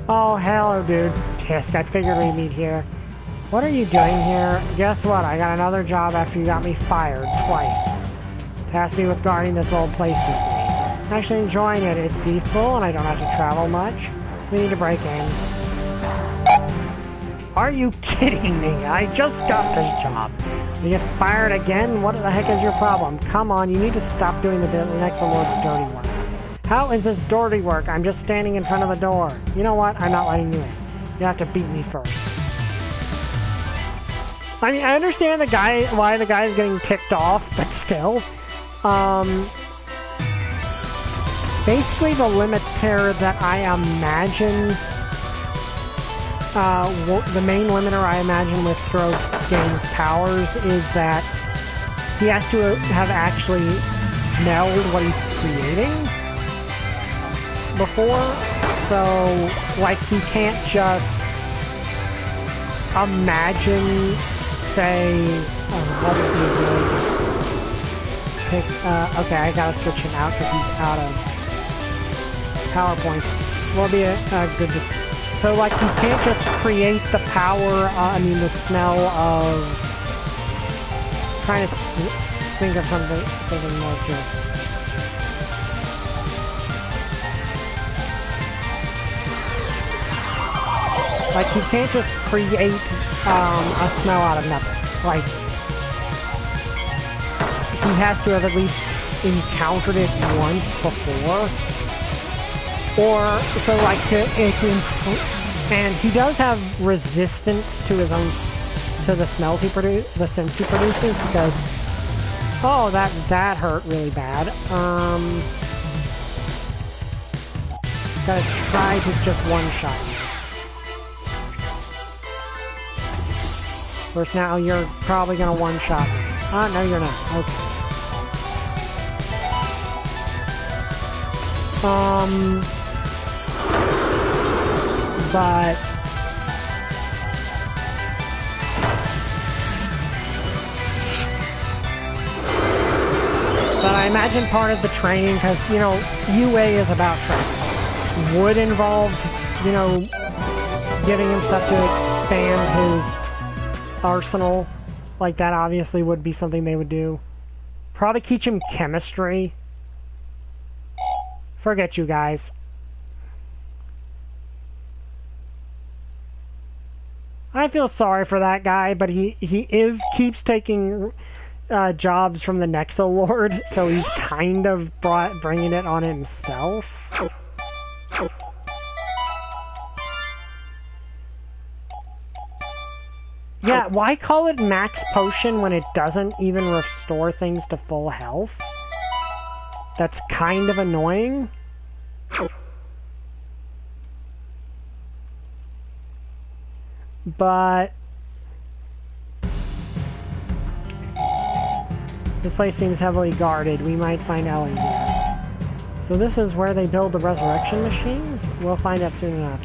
Oh, hello, dude. Tisk, I figured we'd meet here. What are you doing here? Guess what? I got another job after you got me fired twice. Tasked me with guarding this old place with me. I'm actually enjoying it. It's peaceful and I don't have to travel much. We need to break in. Are you kidding me? I just got this job. You get fired again? What the heck is your problem? Come on, you need to stop doing the Nexomon dirty work. How is this dirty work? I'm just standing in front of the door. You know what? I'm not letting you in. You have to beat me first. I mean, I understand why the guy is getting ticked off, but still. Basically, the limiter that I imagine... the main limiter I imagine with Game's powers is that he has to have actually smelled what he's creating before, so like he can't just imagine, say, what would be good? Okay, I gotta switch him out because he's out of PowerPoint. Will be a good. So, like, you can't just create the power, the smell of... Trying to think of something more good. Like, you can't just create a smell out of nothing. Like, he has to have at least encountered it once before. Or, so like, and he does have resistance to his own, to the smells he produces, the scents he produces, because, oh, that hurt really bad. Gotta try to just one-shot him. First, now you're probably gonna one-shot me. Oh, no, you're not. Okay. But I imagine part of the training, because, you know, UA is about training, would involve, you know, giving him stuff to expand his arsenal. Like, that obviously would be something they would do. Probably teach him chemistry. Forget you guys. I feel sorry for that guy, but he keeps taking jobs from the Nexo Lord, so he's kind of bringing it on himself. Yeah, why call it max potion when it doesn't even restore things to full health? That's kind of annoying. But this place seems heavily guarded. We might find Ellie here. So this is where they build the resurrection machines? We'll find out soon enough.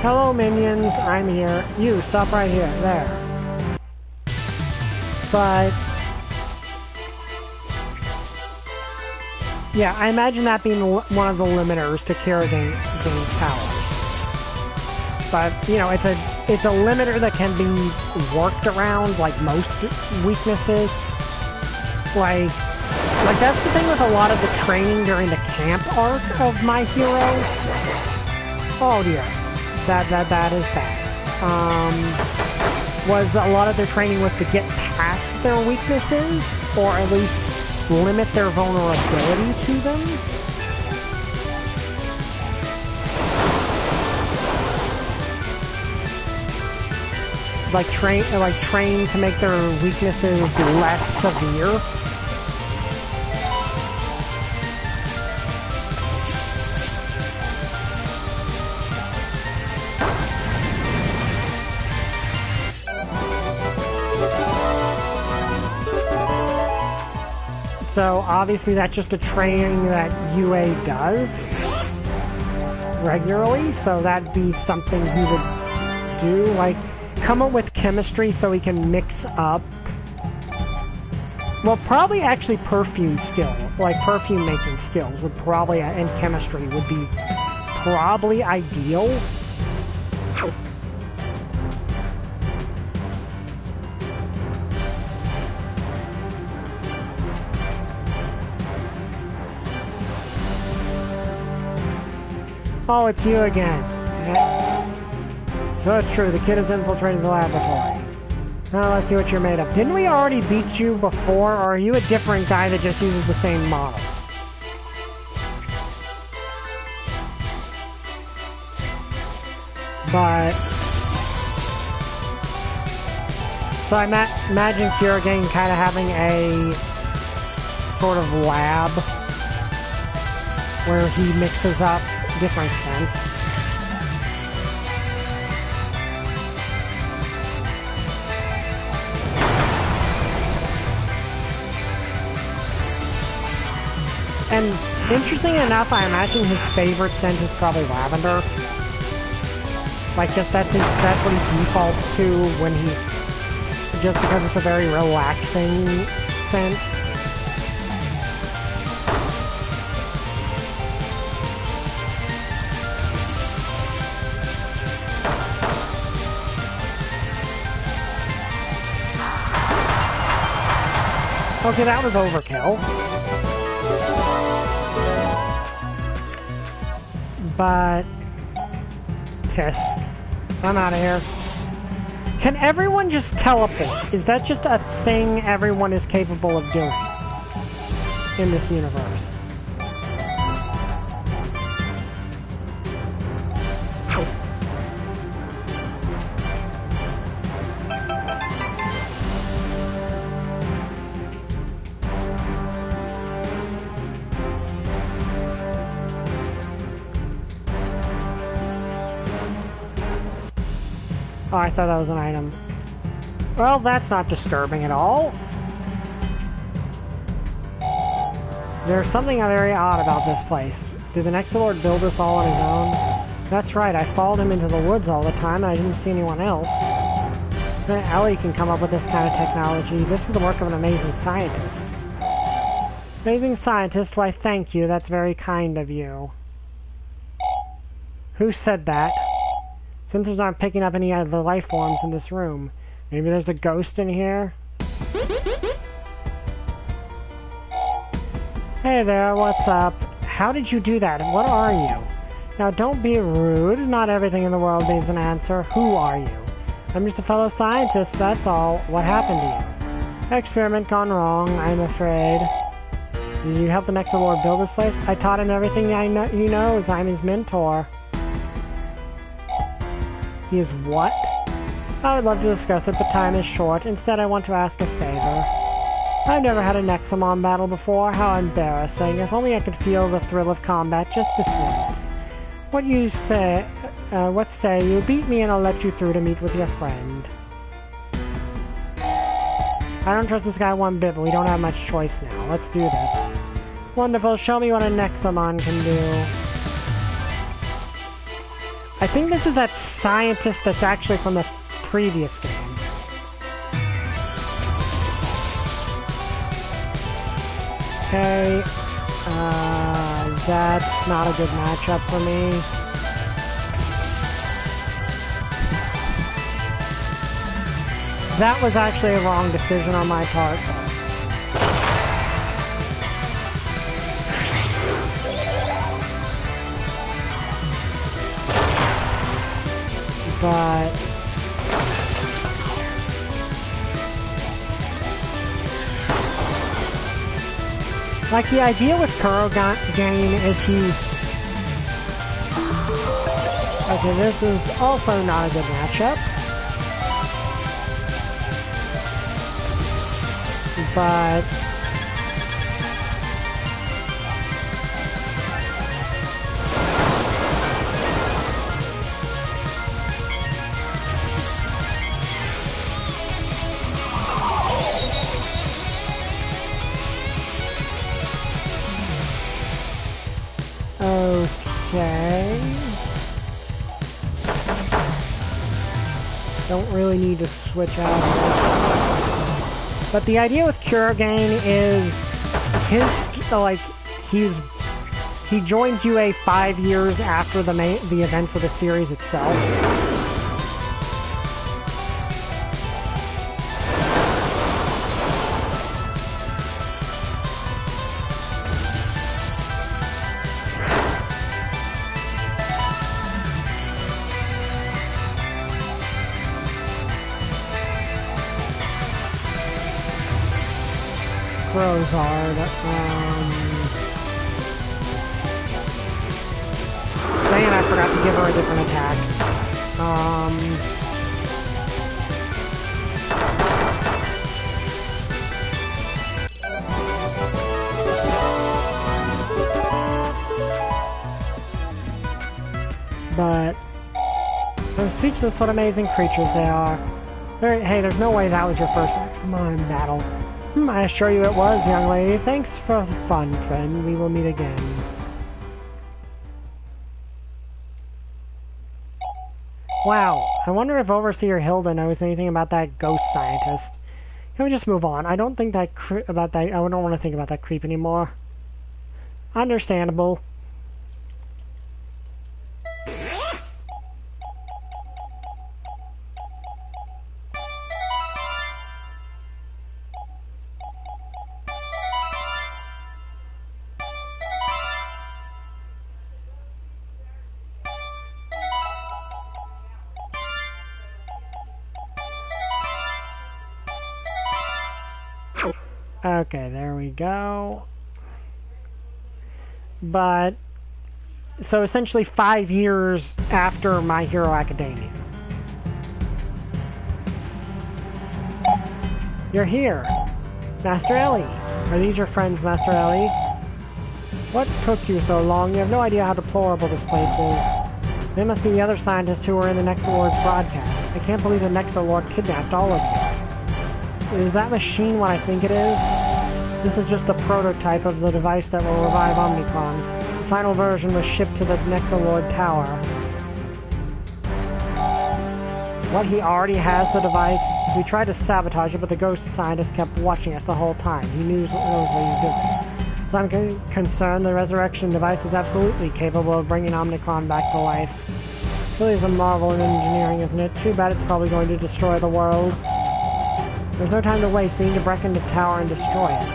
Hello, minions. I'm here. You, stop right here. There. But... yeah, I imagine that being one of the limiters to Game's powers. But, you know, it's a limiter that can be worked around, like most weaknesses. Like that's the thing with a lot of the training during the camp arc of My Hero. Oh dear. That is bad. Was a lot of their training was to get past their weaknesses, or at least limit their vulnerability to them. Like train to make their weaknesses less severe. So obviously that's just a training that UA does regularly, so that'd be something he would do, like come up with chemistry so he can mix up, well, probably actually perfume skill, like perfume making skills would probably, and chemistry would be probably ideal. Oh, it's you again. Yeah. So it's true, the kid has infiltrated the laboratory. Now let's see what you're made of. Didn't we already beat you before, or are you a different guy that just uses the same model? But... so I imagine Kurogane kind of having a sort of lab where he mixes up different scents. And interesting enough, I imagine his favorite scent is probably lavender. Like, just that's what he defaults to when he... just because it's a very relaxing scent. Okay, that was overkill. But... piss. I'm out of here. Can everyone just teleport? Is that just a thing everyone is capable of doing in this universe? Oh, I thought that was an item. Well, that's not disturbing at all. There's something very odd about this place. Did the Nexomon build this all on his own? That's right, I followed him into the woods all the time and I didn't see anyone else. Then Ellie can come up with this kind of technology. This is the work of an amazing scientist. Amazing scientist, why thank you, that's very kind of you. Who said that? Sensors aren't picking up any of the life forms in this room. Maybe there's a ghost in here? Hey there, what's up? How did you do that? What are you? Now don't be rude. Not everything in the world needs an answer. Who are you? I'm just a fellow scientist, that's all. What happened to you? Experiment gone wrong, I'm afraid. Did you help the Nexomon build this place? I taught him everything he knows. I'm his mentor. He is what? I would love to discuss it, but time is short. Instead, I want to ask a favor. I've never had a Nexomon battle before. How embarrassing. If only I could feel the thrill of combat just this once. What say you? Beat me and I'll let you through to meet with your friend. I don't trust this guy one bit, but we don't have much choice now. Let's do this. Wonderful. Show me what a Nexomon can do. I think this is that scientist that's actually from the previous game. Okay, that's not a good matchup for me. That was actually a wrong decision on my part. But... like, the idea with Kurogane is he's... okay, this is also not a good matchup. But... anyway. Don't really need to switch out. But the idea with Kurogane is he joins UA 5 years after the events of the series itself. Crozard, dang, I forgot to give her a different attack. But I'm speechless what amazing creatures they are. Hey, there's no way that was your first Nexomon battle. I assure you it was, young lady. Thanks for the fun, friend. We will meet again. Wow, I wonder if Overseer Hilda knows anything about that ghost scientist. Can we just move on? I don't think that I don't want to think about that creep anymore. Understandable. Okay, there we go. But, so essentially 5 years after My Hero Academia. You're here, Master Ellie. Are these your friends, Master Ellie? What took you so long? You have no idea how deplorable this place is. They must be the other scientists who were in the Nexolord's broadcast. I can't believe the Nexolord kidnapped all of you. Is that machine what I think it is? This is just a prototype of the device that will revive Omnicron. The final version was shipped to the Nexolord Tower. What, he already has the device? We tried to sabotage it, but the ghost scientist kept watching us the whole time. He knows what he was doing. As I'm concerned, the resurrection device is absolutely capable of bringing Omnicron back to life. Really is a marvel in engineering, isn't it? Too bad it's probably going to destroy the world. There's no time to waste. We need to break into the tower and destroy it.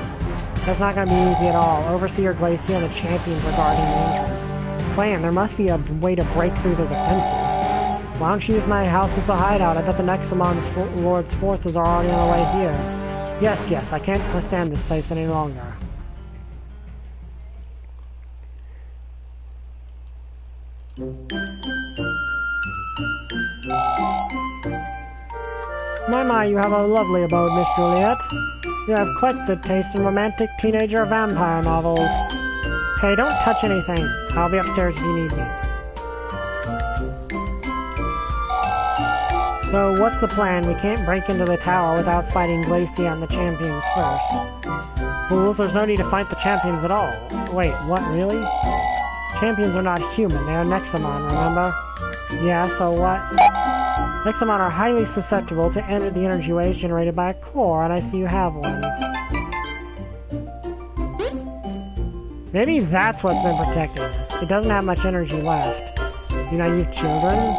That's not going to be easy at all. Overseer Glacia and the champions are guarding the entrance. Plan, there must be a way to break through the defenses. Why don't you use my house as a hideout? I bet the Nexomon Lord's forces are already on the way here. Yes, I can't stand this place any longer. My, you have a lovely abode, Miss Juliet. You have quite the taste in romantic teenager vampire novels. Hey, don't touch anything. I'll be upstairs if you need me. So, what's the plan? We can't break into the tower without fighting Glacia and the champions first. Fools, there's no need to fight the champions at all. Wait, what, really? Champions are not human, they are Nexomon, remember? Yeah, so what? Nexomon are highly susceptible to the energy waves generated by a core, and I see you have one. Maybe that's what's been protecting us. It doesn't have much energy left. You naive children.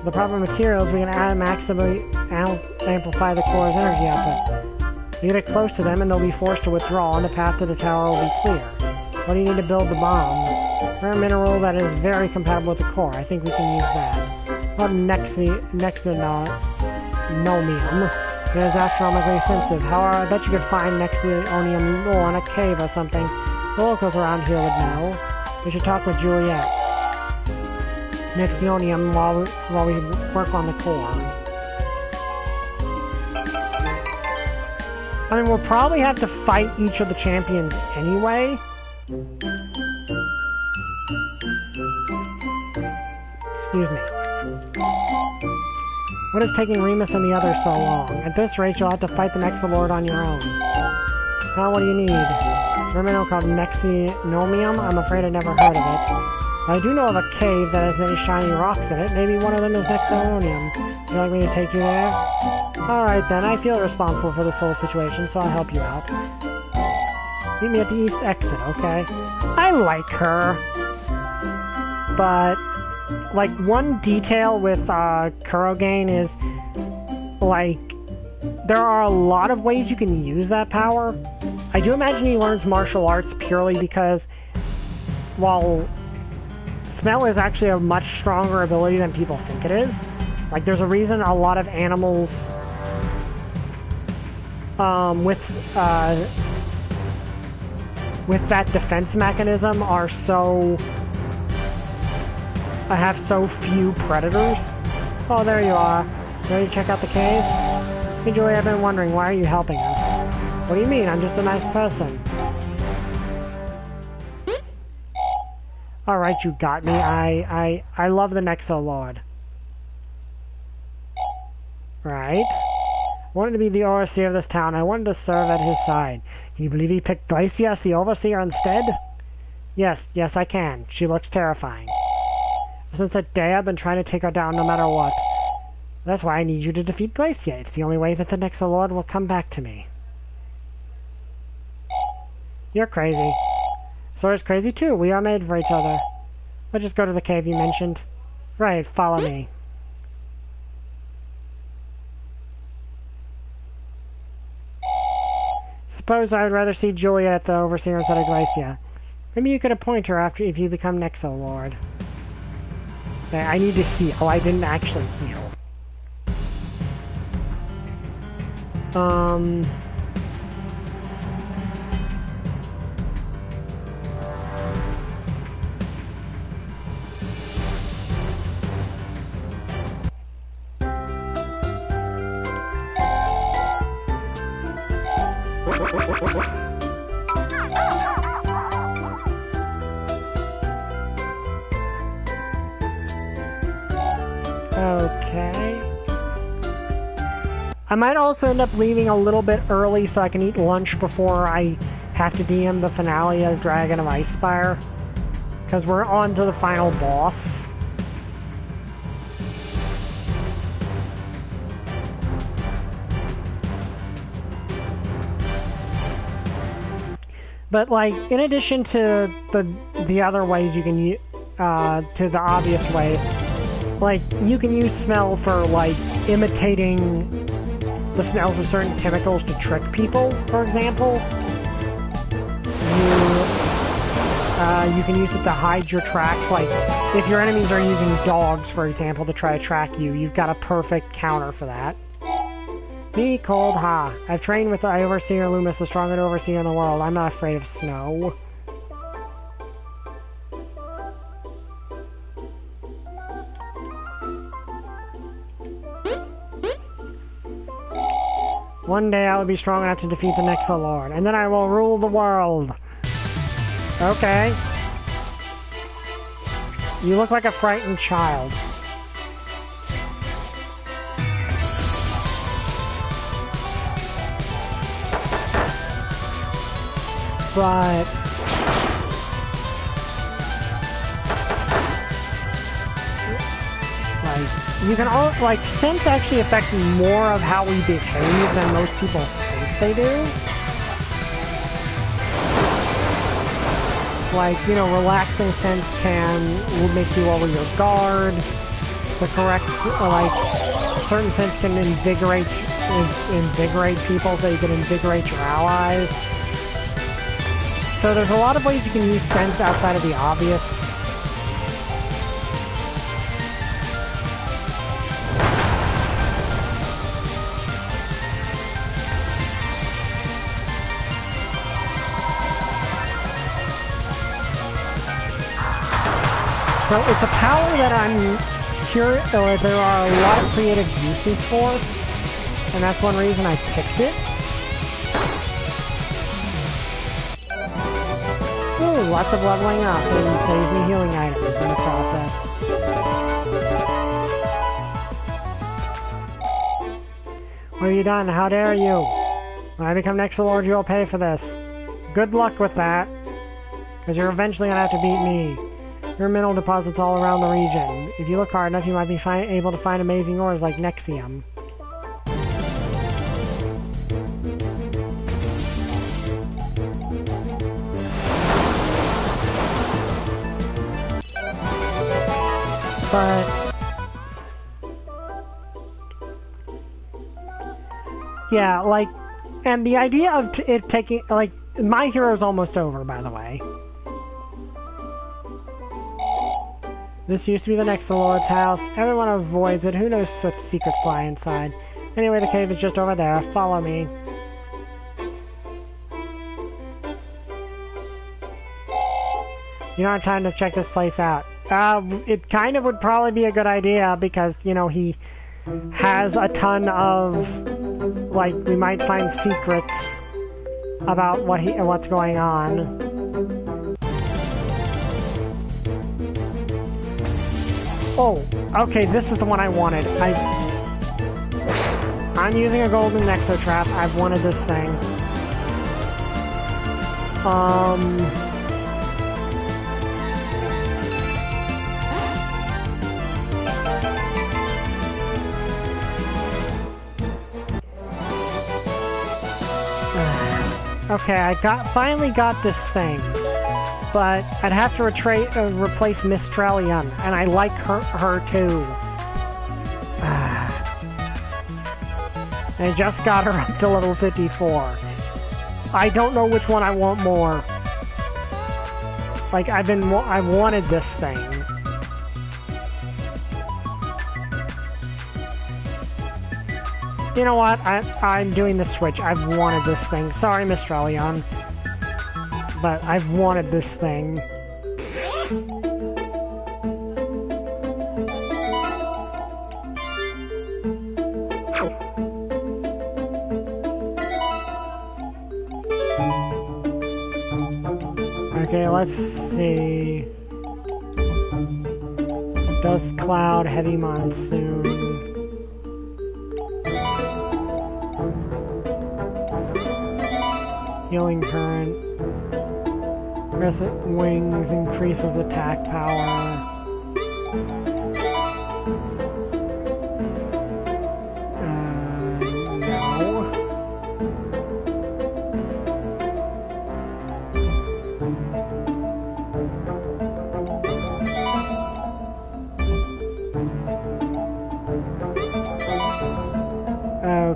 The proper materials, we can maximally amplify the core's energy output. You get it close to them and they'll be forced to withdraw, and the path to the tower will be clear. What do you need to build the bomb? Rare mineral that is very compatible with the core. I think we can use that. What Nexonomium? It is astronomically expensive. However, I bet you could find Nexonium ore in a cave or something. The locals around here would know. We should talk with Juliet. Nexonium while we work on the core. I mean, we'll probably have to fight each of the champions anyway. Excuse me. What is taking Remus and the others so long? At this rate, you'll have to fight the Nexolord on your own. Now, what do you need? A mineral called Nexonomium? I'm afraid I never heard of it. I do know of a cave that has many shiny rocks in it. Maybe one of them is Nexomonium. Would you like me to take you there? Alright then, I feel responsible for this whole situation, so I'll help you out. Meet me at the east exit, okay? I like her. But, like, one detail with Kurogain is, like, there are a lot of ways you can use that power. I do imagine he learns martial arts purely because, while smell is actually a much stronger ability than people think it is. Like, there's a reason a lot of animals with that defense mechanism are so... have so few predators. Oh, there you are. Ready to check out the cave? Hey, Julie, I've been wondering, why are you helping us? What do you mean? I'm just a nice person. Alright, you got me. I love the Nexo Lord. Right. Wanted to be the overseer of this town. I wanted to serve at his side. Can you believe he picked Glacia as the overseer instead? Yes, I can. She looks terrifying. Since that day, I've been trying to take her down no matter what. That's why I need you to defeat Glacia. It's the only way that the Nexo Lord will come back to me. You're crazy. Sora's crazy too. We are made for each other. Let's just go to the cave you mentioned. Right, follow me. Suppose I would rather see Julia at the Overseer instead of Glacia. Maybe you could appoint her after if you become Nexo Lord. Okay, I need to heal. I didn't actually heal. Okay. I might also end up leaving a little bit early so I can eat lunch before I have to DM the finale of Dragon of Icespire. Because we're on to the final boss. But, like, in addition to the other ways you can use, to the obvious ways, like, you can use smell for, like, imitating the smells of certain chemicals to trick people, for example. You can use it to hide your tracks, like, if your enemies are using dogs, for example, to try to track you, you've got a perfect counter for that. Me, cold, ha. I've trained with the Overseer Loomis, the strongest overseer in the world. I'm not afraid of snow. One day I will be strong enough to defeat the Nexo Lord, and then I will rule the world. Okay. You look like a frightened child. But... you can all, like, sense actually affects more of how we behave than most people think they do. Like, you know, relaxing sense will make you lower your guard. The correct, like, certain sense can invigorate people so you can invigorate your allies. So there's a lot of ways you can use sense outside of the obvious. So it's a power that I'm curious, or there are a lot of creative uses for, and that's one reason I picked it. Ooh, lots of leveling up, and saves me healing items in the process. What have you done? How dare you? When I become Nexo Lord, you'll pay for this. Good luck with that, because you're eventually gonna have to beat me. There are mineral deposits all around the region. If you look hard enough, you might be able to find amazing ores like Nexium. But yeah, like, and the idea of it taking, like, My Hero's almost over, by the way. This used to be the next Lord's house. Everyone avoids it. Who knows what secrets lie inside? Anyway, the cave is just over there. Follow me. You don't have time to check this place out. It kind of would probably be a good idea because, you know, he has a ton of, like, we might find secrets about what's going on. Oh, okay, this is the one I wanted. I'm using a golden Nexo trap. I've wanted this thing. Okay, I finally got this thing. But I'd have to replace Mistralian, and I like her too. I just got her up to level 54. I don't know which one I want more. Like, I wanted this thing. You know what? I'm doing the switch. I've wanted this thing. Sorry, Mistralian. But I've wanted this thing. Okay, let's see. Dust cloud, heavy monsoon. Healing current. Crescent wings increases attack power. No.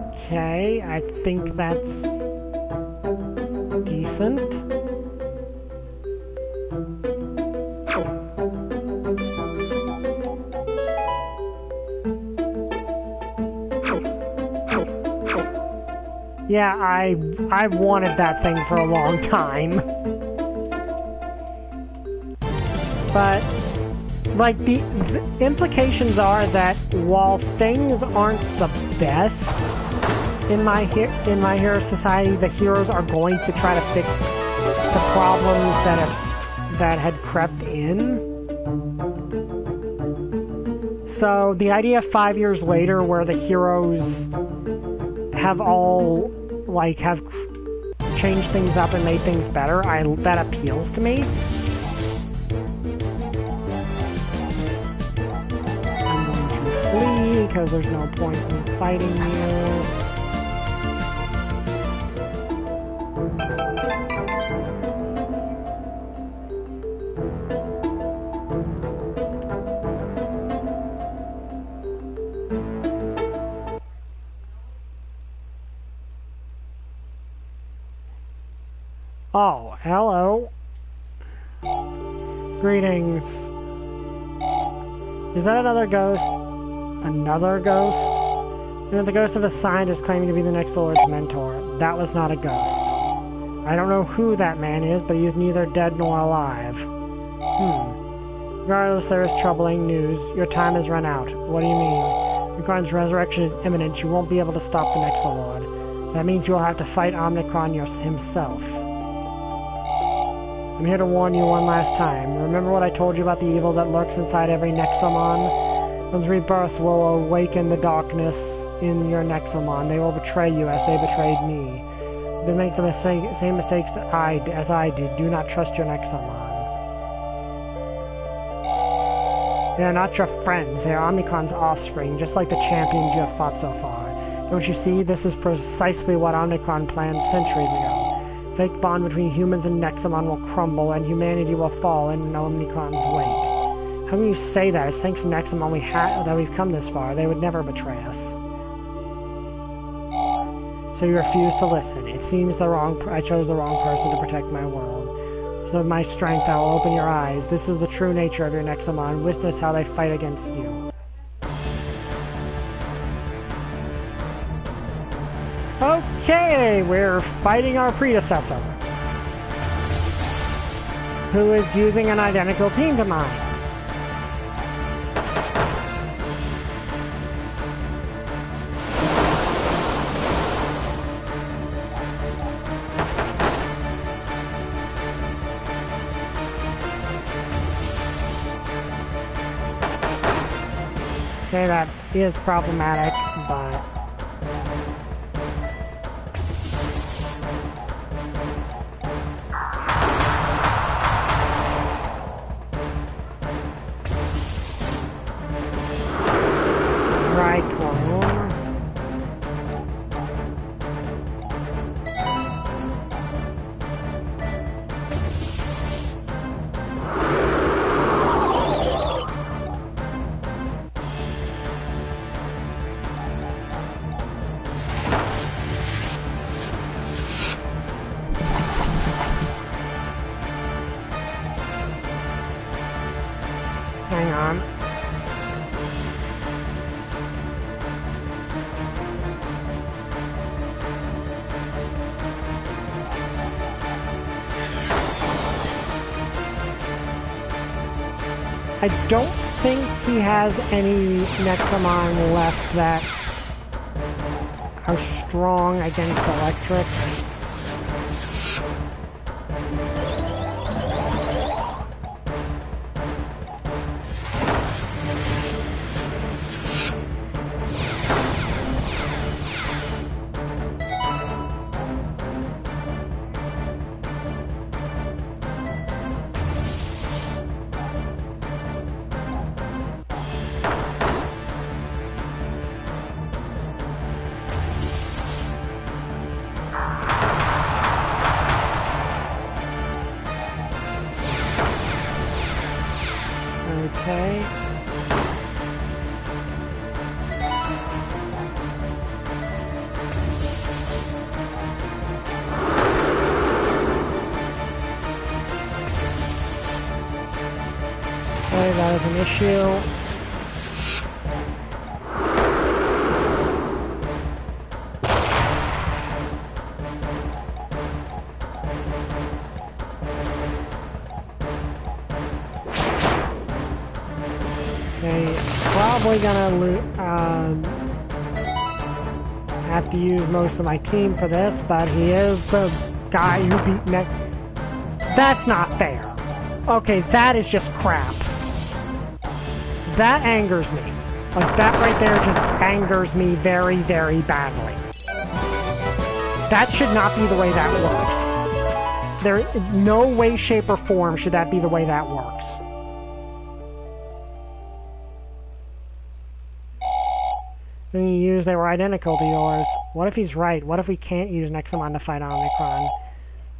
Okay, I think that's decent. Yeah, I've wanted that thing for a long time. But, like, the implications are that while things aren't the best in My Hero Society, the heroes are going to try to fix the problems that had crept in. So the idea of 5 years later where the heroes have all, like, have changed things up and made things better, that appeals to me. I'm going to flee because there's no point in fighting you. Oh, hello. Greetings. Is that another ghost? Another ghost? You know, the ghost of a scientist claiming to be the next Lord's mentor. That was not a ghost. I don't know who that man is, but he is neither dead nor alive. Regardless, there is troubling news. Your time has run out. What do you mean? Omnicron's resurrection is imminent. You won't be able to stop the next Lord. That means you will have to fight Omnicron himself. I'm here to warn you one last time. Remember what I told you about the evil that lurks inside every Nexomon? One's rebirth will awaken the darkness in your Nexomon. They will betray you as they betrayed me. They make the same mistakes as I did. Do not trust your Nexomon. They are not your friends. They are Omnicron's offspring, just like the champions you have fought so far. Don't you see? This is precisely what Omnicron planned centuries ago. Fake bond between humans and Nexomon will crumble, and humanity will fall in Omnicron's wake. How can you say that? It's thanks to Nexomon that we've come this far. They would never betray us. So you refuse to listen. It seems I chose the wrong person to protect my world. So with my strength, I will open your eyes. This is the true nature of your Nexomon. Witness how they fight against you. Okay, we're fighting our predecessor, who is using an identical team to mine. Okay, that is problematic, but... Right clone. Hang on. I don't think he has any Nexomon left that are strong against electric. Okay. Okay, that is an issue. Okay, probably gonna have to use most of my team for this, but he is the guy who beat Nex. That's not fair. Okay, that is just crap. That angers me. Like, that right there just angers me very, very badly. That should not be the way that works. There, no way, shape, or form should that be the way that works. They were identical to yours. What if he's right? What if we can't use Nexomon to fight Omnicron?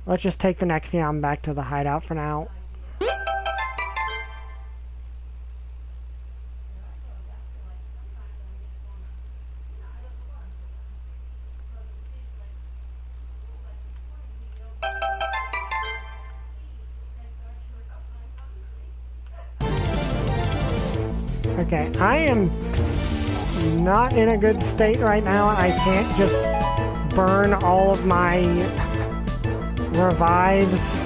Let's just take the Nexion back to the hideout for now. Okay, I am not in a good state right now. I can't just burn all of my revives.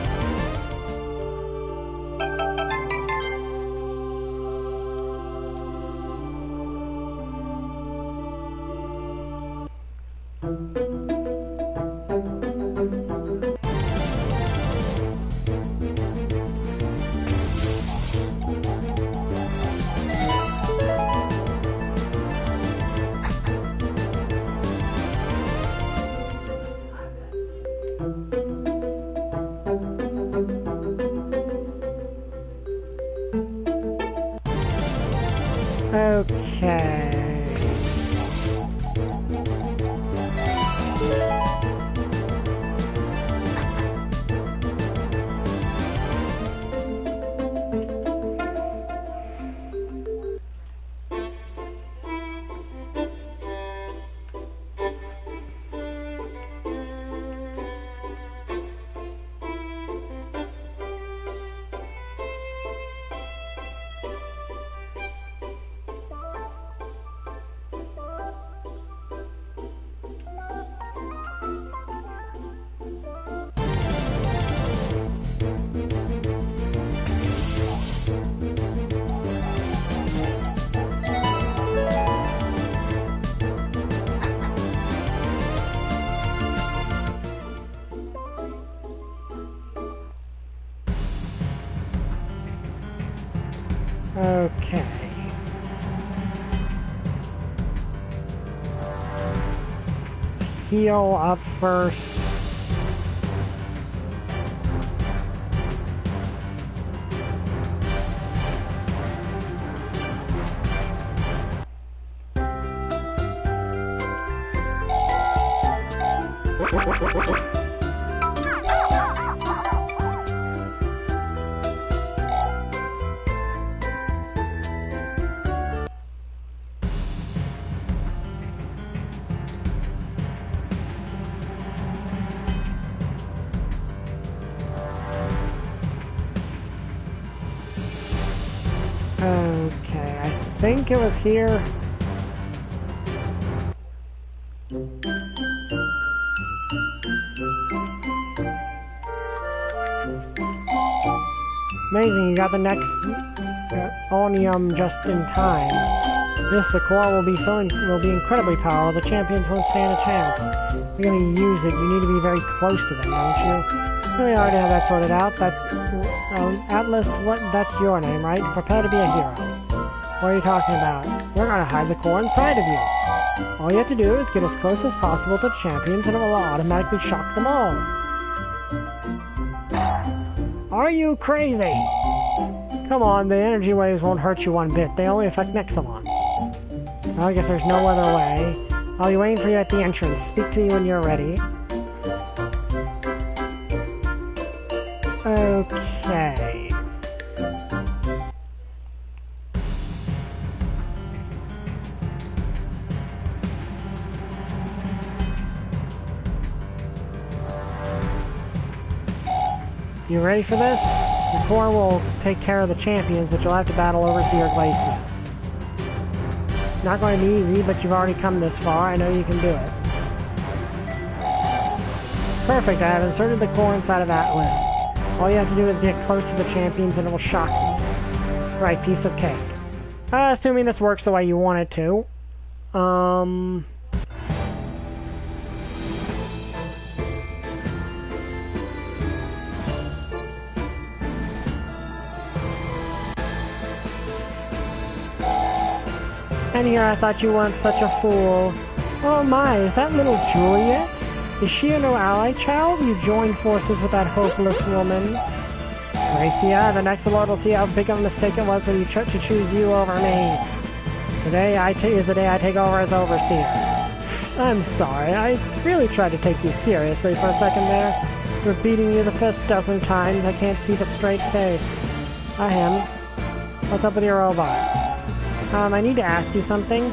Okay. Okay. Heal up first. Okay, I think it was here. Amazing, you got the next Onium just in time. This, the core will be incredibly powerful. The champions won't stand a chance. If you're gonna use it, you need to be very close to them, don't you? We already have that sorted out. That's Atlas. That's your name, right? Prepare to be a hero. What are you talking about? We're gonna hide the core inside of you. All you have to do is get as close as possible to the champions, and it will automatically shock them all. Are you crazy? Come on, the energy waves won't hurt you one bit. They only affect Nexomon. Well, I guess there's no other way. I'll be waiting for you at the entrance. Speak to you when you're ready. Okay. You ready for this? The core will take care of the champions, but you'll have to battle Overseer Glacier. Not going to be easy, but you've already come this far. I know you can do it. Perfect, I have inserted the core inside of Atlas. All you have to do is get close to the champions and it will shock them. Right, piece of cake. Assuming this works the way you want it to. And here I thought you weren't such a fool. Oh my, is that little Juliet? Is she a new ally, child? You joined forces with that hopeless woman. Gracia, the next Lord will see how big of a mistake it was for you to choose you over me. Today is the day I take over as Overseer. I'm sorry, I really tried to take you seriously for a second there. For beating you the first dozen times, I can't keep a straight face. I am. What's up with your robot? I need to ask you something.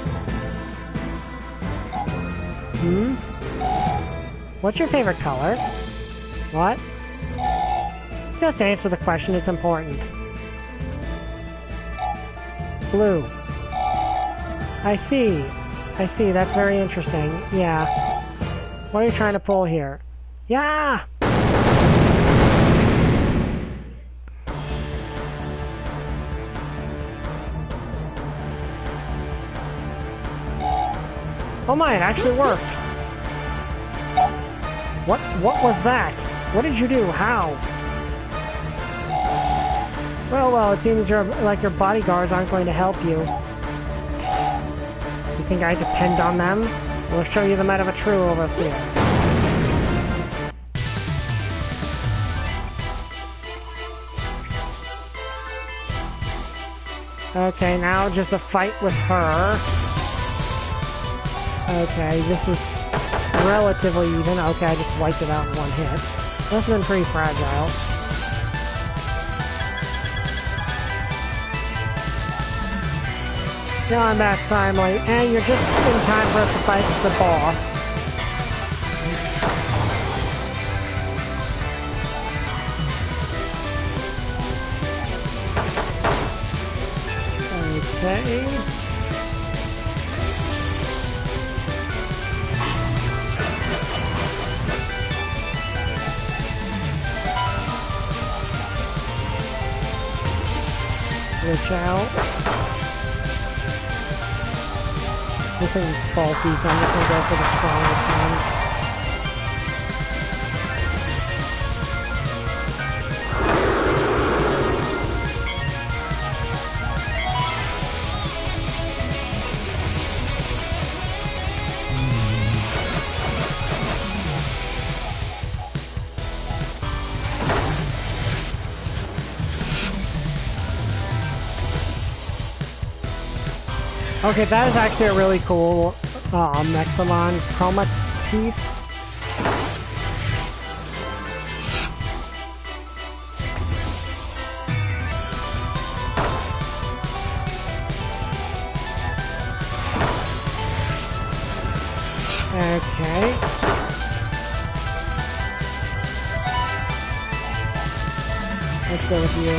What's your favorite color? What? Just answer the question, it's important. Blue. I see, that's very interesting. Yeah. What are you trying to pull here? Yeah! Oh my, it actually worked! What was that? What did you do? How? Well, it seems your bodyguards aren't going to help you. You think I depend on them? We'll show you the might of a true Overseer. Okay, now just a fight with her. Okay, this is relatively even. Okay, I just wiped it out in one hit. This has been pretty fragile. Now I'm back timely, and you're just in time for us to fight the boss. Okay. Watch out. This thing's faulty, so I'm just gonna go for the strongest one. Okay, that is actually a really cool Nexomon Chroma Teeth. Okay. Let's go with you.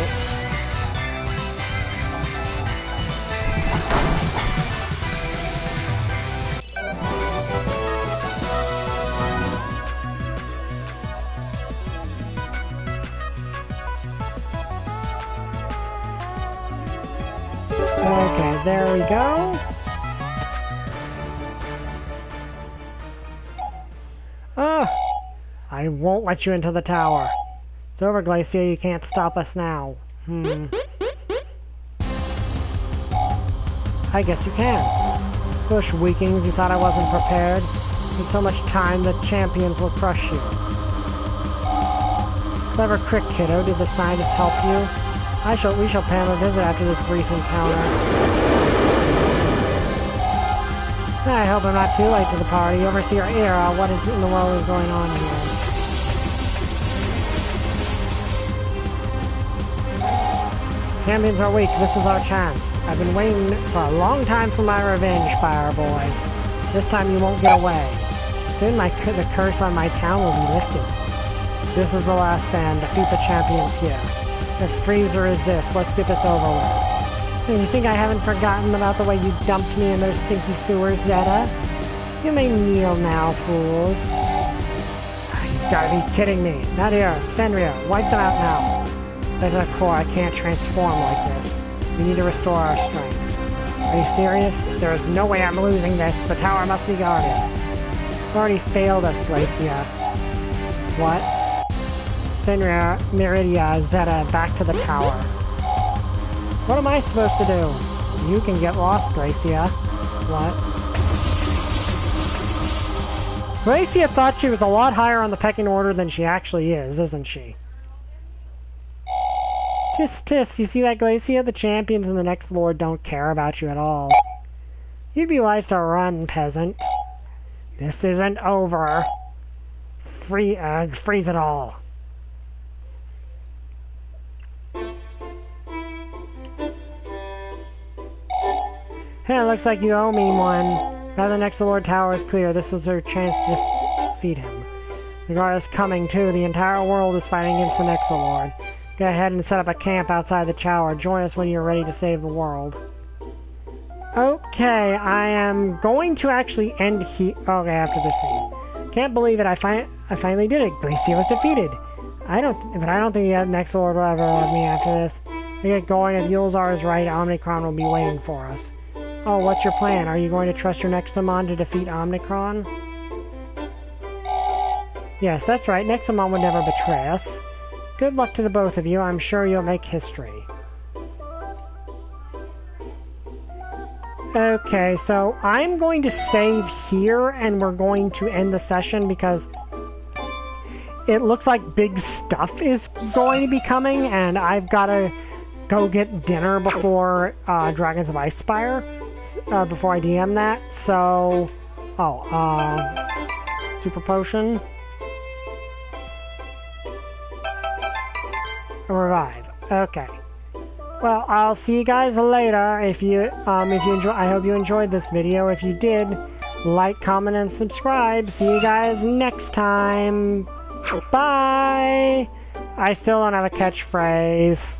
Okay, there we go. I won't let you into the tower. It's over, Glacia. You can't stop us now. I guess you can. Push, weaklings. You thought I wasn't prepared? In so much time, the champions will crush you. Clever trick, kiddo. Did the scientist help you? We shall pay him a visit after this brief encounter. I hope I'm not too late to the party. Overseer Era, what in the world is going on here? Champions are weak. This is our chance. I've been waiting for a long time for my revenge, Fire Boy. This time you won't get away. Soon the curse on my town will be lifted. This is the last stand. Defeat the champions here. If freezer is this, let's get this over with. And you think I haven't forgotten about the way you dumped me in those stinky sewers, Zeta? You may kneel now, fools. You gotta be kidding me. Not here. Fenrir, wipe them out now. There's a core. I can't transform like this. We need to restore our strength. Are you serious? There is no way I'm losing this. The tower must be guarded. You've already failed us, Glacia. What? Fenrir, Meridia, Zeta, back to the tower. What am I supposed to do? You can get lost, Glacia. What? Glacia thought she was a lot higher on the pecking order than she actually is, isn't she? Tisk, you see that, Glacia? The champions and the next lord don't care about you at all. You'd be wise to run, peasant. This isn't over. Freeze it all. Hey, it looks like you owe me one. Now the next Lord Tower is clear. This is our chance to defeat him. The guard is coming, too. The entire world is fighting against the Nexolord. Go ahead and set up a camp outside the tower. Join us when you're ready to save the world. Okay, I am going to actually end here. Okay, after this scene. Can't believe it. I finally did it. Glacia was defeated. I don't think the Nexolord will ever love me after this. To get going, if Yulzar is right, Omnicron will be waiting for us. Oh, what's your plan? Are you going to trust your Nexomon to defeat Omnicron? Yes, that's right. Nexomon would never betray us. Good luck to the both of you. I'm sure you'll make history. Okay, so I'm going to save here, and we're going to end the session because it looks like big stuff is going to be coming, and I've got to go get dinner before Dragons of Icespire, before I DM that. So, Super Potion. Revive. Okay. Well, I'll see you guys later. If you enjoy, I hope you enjoyed this video. If you did, like, comment, and subscribe. See you guys next time. Bye. I still don't have a catchphrase.